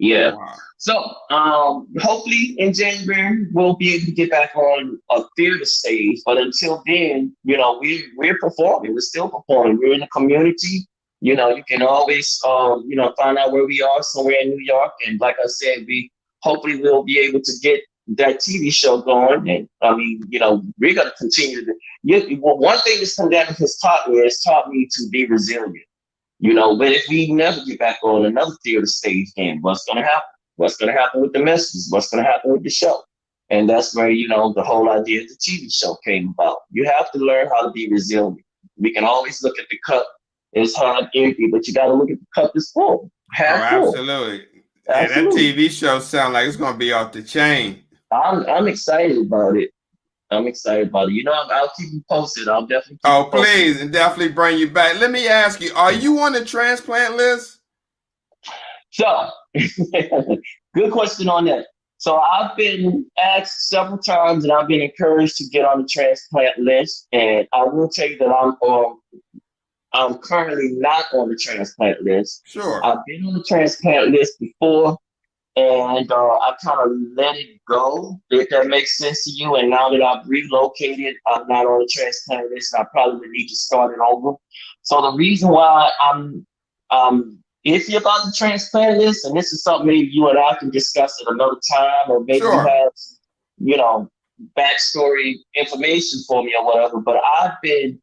Wow. So hopefully in January, we'll be able to get back on a theater stage. But until then, we're performing. We're still performing. We're in the community. You can always, find out where we are somewhere in New York. And like I said, we hopefully we'll be able to get that TV show going. And I mean, we're going to continue to. Well, one thing this pandemic has taught me to be resilient. But if we never get back on another theater stage again, what's going to happen? What's going to happen with the messages? What's going to happen with the show? And that's where, the whole idea of the TV show came about. You have to learn how to be resilient. We can always look at the cup as half empty, but you got to look at the cup as full. Half full. Absolutely. And that TV show sounds like it's going to be off the chain. I'm excited about it. I'll keep you posted. I'll definitely keep you posted. Please, and definitely bring you back. Let me ask you, are you on the transplant list? So, good question on that. So I've been asked several times, and I've been encouraged to get on the transplant list. And I will tell you that I'm currently not on the transplant list. Sure. I've been on the transplant list before, and I kind of let it go, if that makes sense to you. And now that I've relocated, I'm not on the transplant list, and I probably would need to start it over. So the reason why I'm iffy about the transplant list, and this is something maybe you and I can discuss at another time, or maybe you have, backstory information for me or whatever. But I've been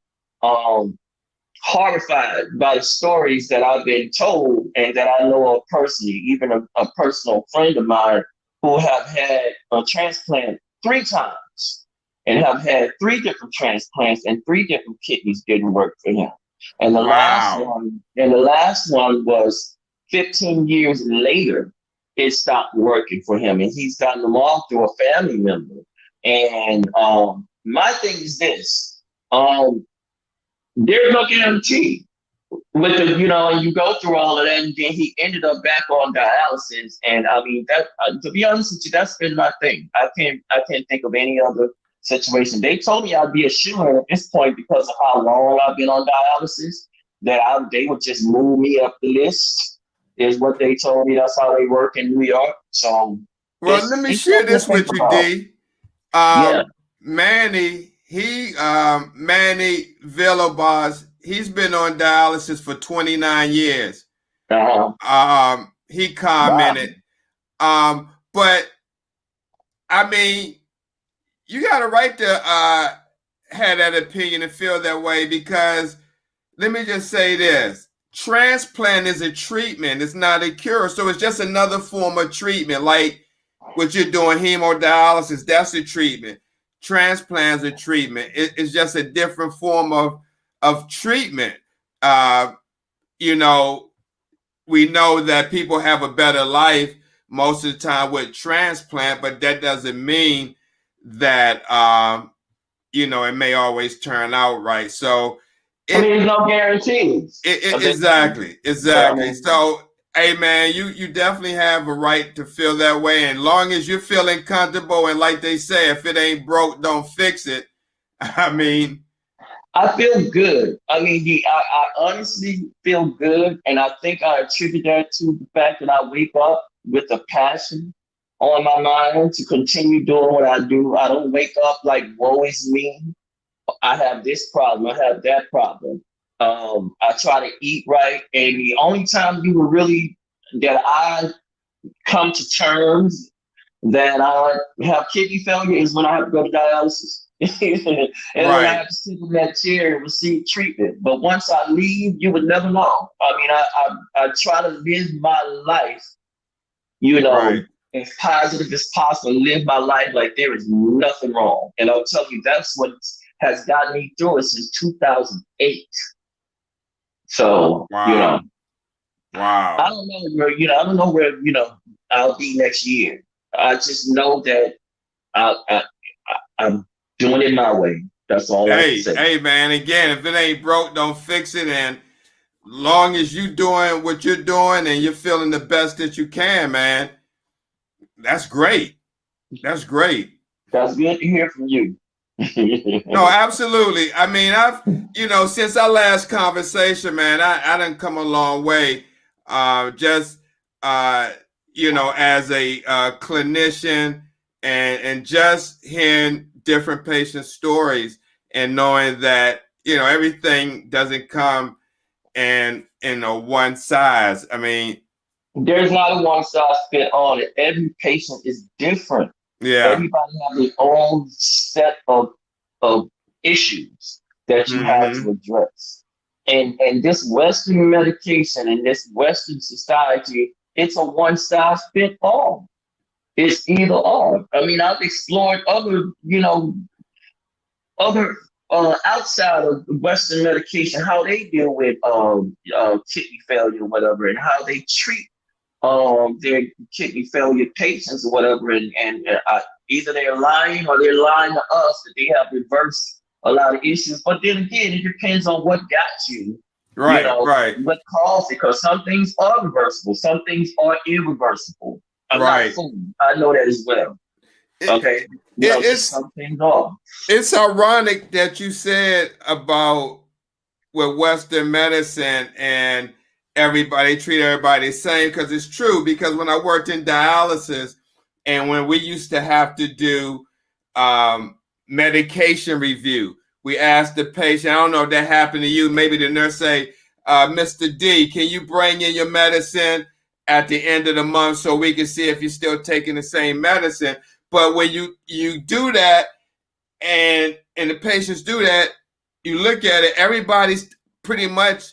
horrified by the stories that I've been told and that I know of personally, even a personal friend of mine who have had a transplant 3 times and have had 3 different transplants, and 3 different kidneys didn't work for him. And the last one was 15 years later, it stopped working for him, and he's gotten them all through a family member. And my thing is this: there's no guarantee with the, and you go through all of that, and then he ended up back on dialysis. And I mean, that to be honest with you, that's been my thing. I can't think of any other situation. They told me I'd be a shooter at this point because of how long I've been on dialysis, that they would just move me up the list, is what they told me. That's how they work in New York. So, well, let me share this with you, D. Manny Villalobos, he's been on dialysis for 29 years. He commented. Wow. But I mean, you got a right to have that opinion and feel that way, because let me just say this: transplant is a treatment, it's not a cure. So it's just another form of treatment. Like what you're doing, hemodialysis, that's a treatment. Transplant is a treatment. It's just a different form of treatment. We know that people have a better life most of the time with transplant, but that doesn't mean that it may always turn out right. So there's no guarantees. Exactly. So, hey man, you definitely have a right to feel that way. And long as you're feeling comfortable, and like they say, if it ain't broke, don't fix it. I mean, I feel good. I mean, I honestly feel good, and I think I attribute that to the fact that I wake up with a passion on my mind to continue doing what I do. I don't wake up like, woe is me. I have this problem. I have that problem. I try to eat right. And the only time that I come to terms that I have kidney failure is when I have to go to dialysis. And when I have to sit in that chair and receive treatment. But once I leave, you would never know. I mean, I try to live my life, as positive as possible, live my life like there is nothing wrong. And I'll tell you, that's what has gotten me through it since 2008. So, wow. I don't know where, I'll be next year. I just know that I'm doing it my way. That's all I can say. Hey, man, again, if it ain't broke, don't fix it. And long as you doing what you're doing and you're feeling the best that you can, man, that's great. That's great. That's good to hear from you. No, absolutely. I mean, I've, since our last conversation, man, I done come a long way. As a clinician and just hearing different patients' stories and knowing that, everything doesn't come in in a one size. I mean, there's not a one size fit all. Every patient is different. yeah. Everybody have their own set of issues that you have Mm-hmm. to address. And this Western medication and this Western society, it's a one size fit all. It's either or. I mean, I've explored other outside of Western medication, how they deal with kidney failure or whatever, and how they treat their kidney failure patients or whatever, and either they're lying or they're lying to us that they have reversed a lot of issues. But then again, it depends on what got you, Right, right, what caused it, because some things are reversible, some things are irreversible. I'm not right. fooling. I know that as well. Okay. It's some things are. it's ironic that you said about with Western medicine and everybody treat everybody the same, because it's true. Because when I worked in dialysis and when we used to have to do medication review, we asked the patient, I don't know if that happened to you, maybe the nurse say, Mr. D, can you bring in your medicine at the end of the month so we can see if you're still taking the same medicine? But when you do that and the patients do that, you look at it, everybody's pretty much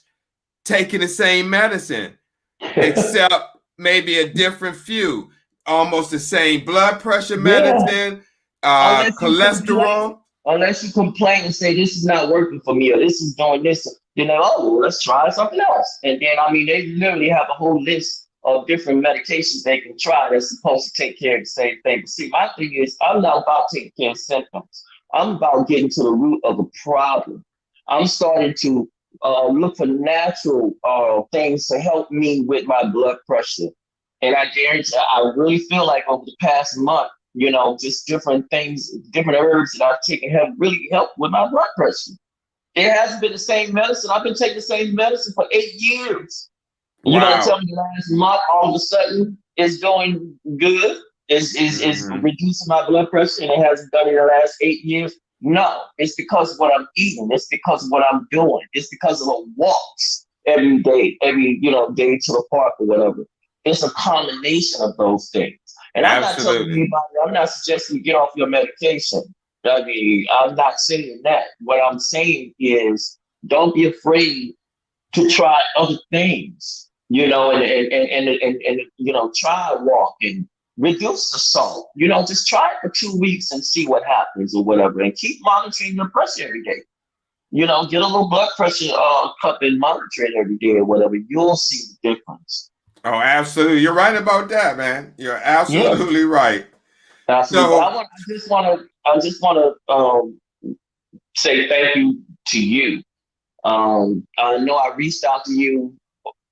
taking the same medicine, except maybe a different few, almost the same blood pressure medicine, cholesterol. Unless you complain and say this is not working for me or this is doing this, oh, well, let's try something else. And then I mean, they literally have a whole list of different medications they can try that's supposed to take care of the same thing. But see, my thing is, I'm not about taking care of symptoms. I'm about getting to the root of the problem. I'm starting to look for natural things to help me with my blood pressure. And I guarantee, I really feel like over the past month, just different things, different herbs that I've taken have really helped with my blood pressure. It hasn't been the same medicine. I've been taking the same medicine for 8 years. Wow. You're gonna tell me the last month all of a sudden it's doing good, is reducing my blood pressure, and it hasn't done it in the last 8 years? No, it's because of what I'm eating. It's because of what I'm doing. It's because of the walks every day, day to the park or whatever. It's a combination of those things. And I'm not telling anybody, I'm not suggesting you get off your medication. I mean, I'm not saying that. What I'm saying is don't be afraid to try other things, and try walking, reduce the salt, just try it for 2 weeks and see what happens or whatever, and keep monitoring your pressure every day. Get a little blood pressure cup and monitor it every day or whatever. You'll see the difference. Oh, absolutely. You're right about that, man. You're absolutely right. Absolutely. So, I just want to say thank you to you. I know I reached out to you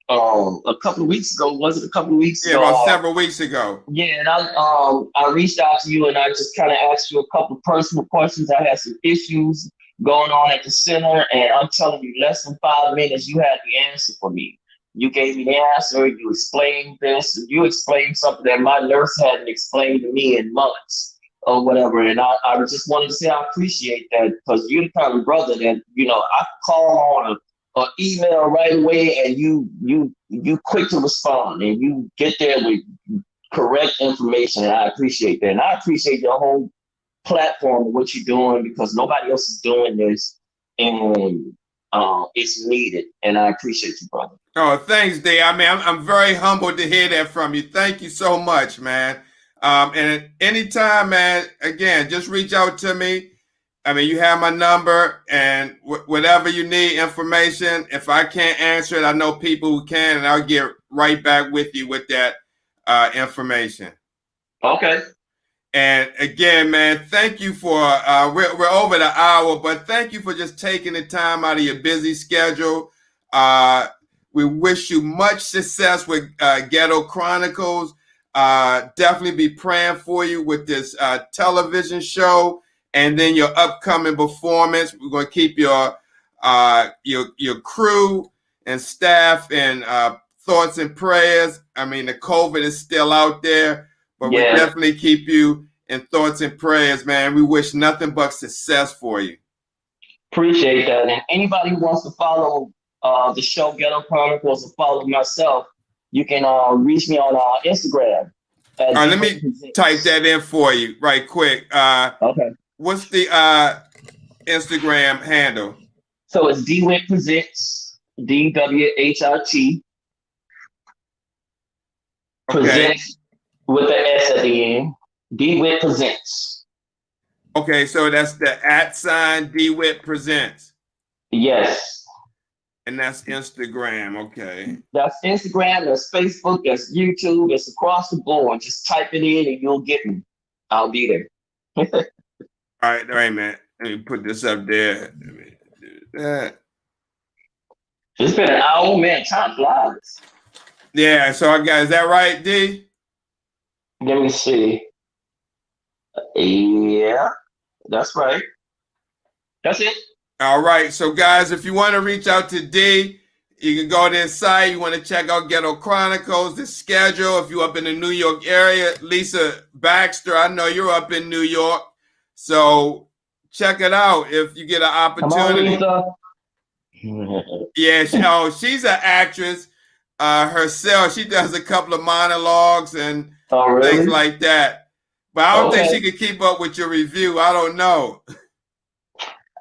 a couple of weeks ago. Was it a couple of weeks ago? Yeah, about several weeks ago. Yeah, and I reached out to you and I just kind of asked you a couple of personal questions. I had some issues going on at the center, and I'm telling you, less than 5 minutes, you had the answer for me. You gave me the answer. You explained this. And you explained something that my nurse hadn't explained to me in months or whatever. And I just wanted to say I appreciate that, because you're the kind of brother that, I call on an email right away, and you quick to respond, and you get there with correct information. And I appreciate that. And I appreciate your whole platform and what you're doing, because nobody else is doing this, and it's needed. And I appreciate you, brother. Oh, thanks, D. I mean, I'm very humbled to hear that from you. Thank you so much, man. And anytime, man, again, just reach out to me. I mean, you have my number, and whatever you need information, if I can't answer it, I know people who can, and I'll get right back with you with that information. Okay. And again, man, thank you for, we're over the hour, but thank you for just taking the time out of your busy schedule. We wish you much success with Ghetto Chronicles. Definitely be praying for you with this television show, and then your upcoming performance. We're going to keep your crew and staff in thoughts and prayers. I mean, the COVID is still out there, but we definitely keep you in thoughts and prayers, man. We wish nothing but success for you. Appreciate that. And anybody who wants to follow the show Ghetto Chronicles or follow myself, you can reach me on Instagram. All right, let me type that in for you right quick. Okay. What's the Instagram handle? So it's DWhit Presents, DWHIT. Presents with the S at the end. DWhit Presents. Okay, so that's the @ DWhit Presents. Yes. And that's Instagram, okay. That's Instagram, that's Facebook, that's YouTube, it's across the board. Just type it in and you'll get me. I'll be there. All right, man. Let me put this up there. Let me do that. It's been an hour, man. Time flies. Yeah, so I got, is that right, D? Let me see. Yeah, that's right. That's it. All right, so guys, if you want to reach out to D, you can go to his site. You want to check out Ghetto Chronicles, the schedule. If you're up in the New York area, Lisa Baxter, I know you're up in New York, so check it out if you get an opportunity. Come on, Lisa. Yeah, she's an actress herself. She does a couple of monologues and things like that. But I don't think she could keep up with your review. I don't know.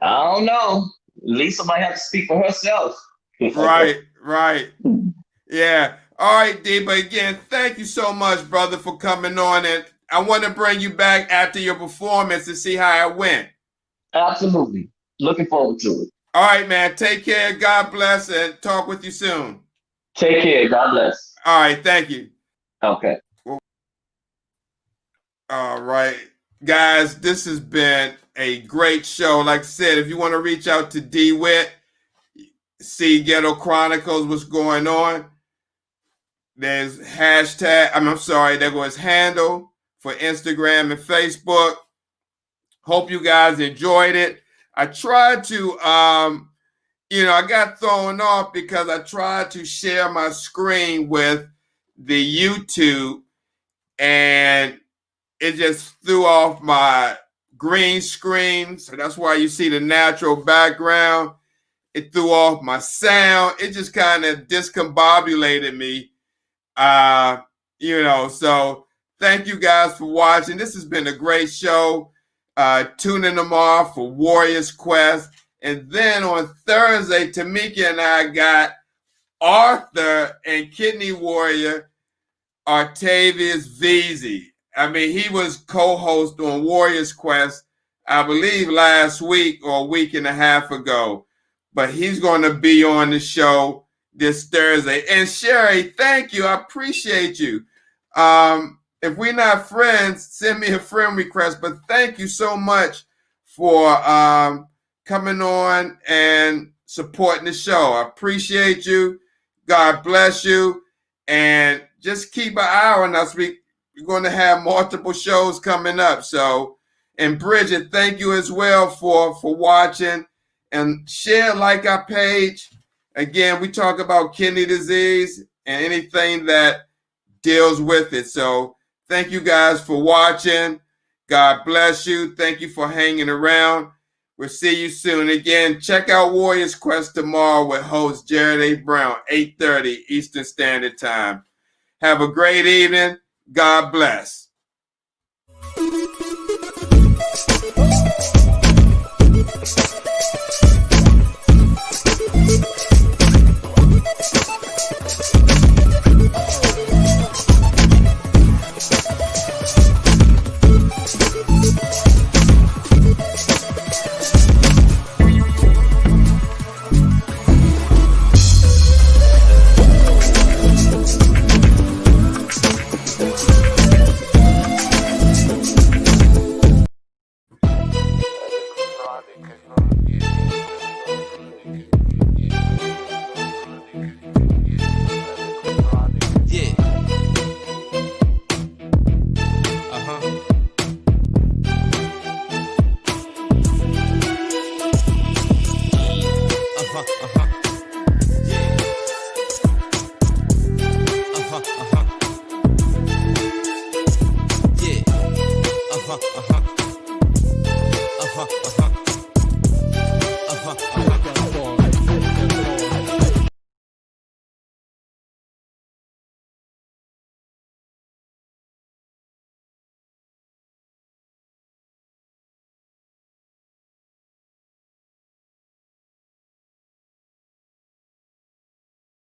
I don't know. Lisa might have to speak for herself. Right. Yeah. All right, D. But again, thank you so much, brother, for coming on. And I want to bring you back after your performance to see how it went. Absolutely. Looking forward to it. All right, man. Take care. God bless, and talk with you soon. Take care. God bless. All right. Thank you. Okay. All right. Guys, this has been a great show. Like I said, if you want to reach out to DWhit, see Ghetto Chronicles, what's going on. There's there goes handle for Instagram and Facebook. Hope you guys enjoyed it. I tried to, I got thrown off because I tried to share my screen with the YouTube and it just threw off my green screen. So that's why you see the natural background. It threw off my sound. It just kind of discombobulated me. So thank you guys for watching. This has been a great show. Tune in tomorrow for Warrior's Quest. And then on Thursday, Tamika and I got Arthur and Kidney Warrior, Artavius Veazey. I mean, he was co-host on Warrior's Quest, I believe last week or a week and a half ago. But he's going to be on the show this Thursday. And Sherry, thank you. I appreciate you. If we're not friends, send me a friend request. But thank you so much for coming on and supporting the show. I appreciate you. God bless you. And just keep an eye on us. We're going to have multiple shows coming up. So, and Bridget, thank you as well for watching. And share, like our page. Again, we talk about kidney disease and anything that deals with it. So thank you guys for watching. God bless you. Thank you for hanging around. We'll see you soon. Again, check out Warrior's Quest tomorrow with host Jared A. Brown, 8:30 Eastern Standard Time. Have a great evening. God bless. Oh.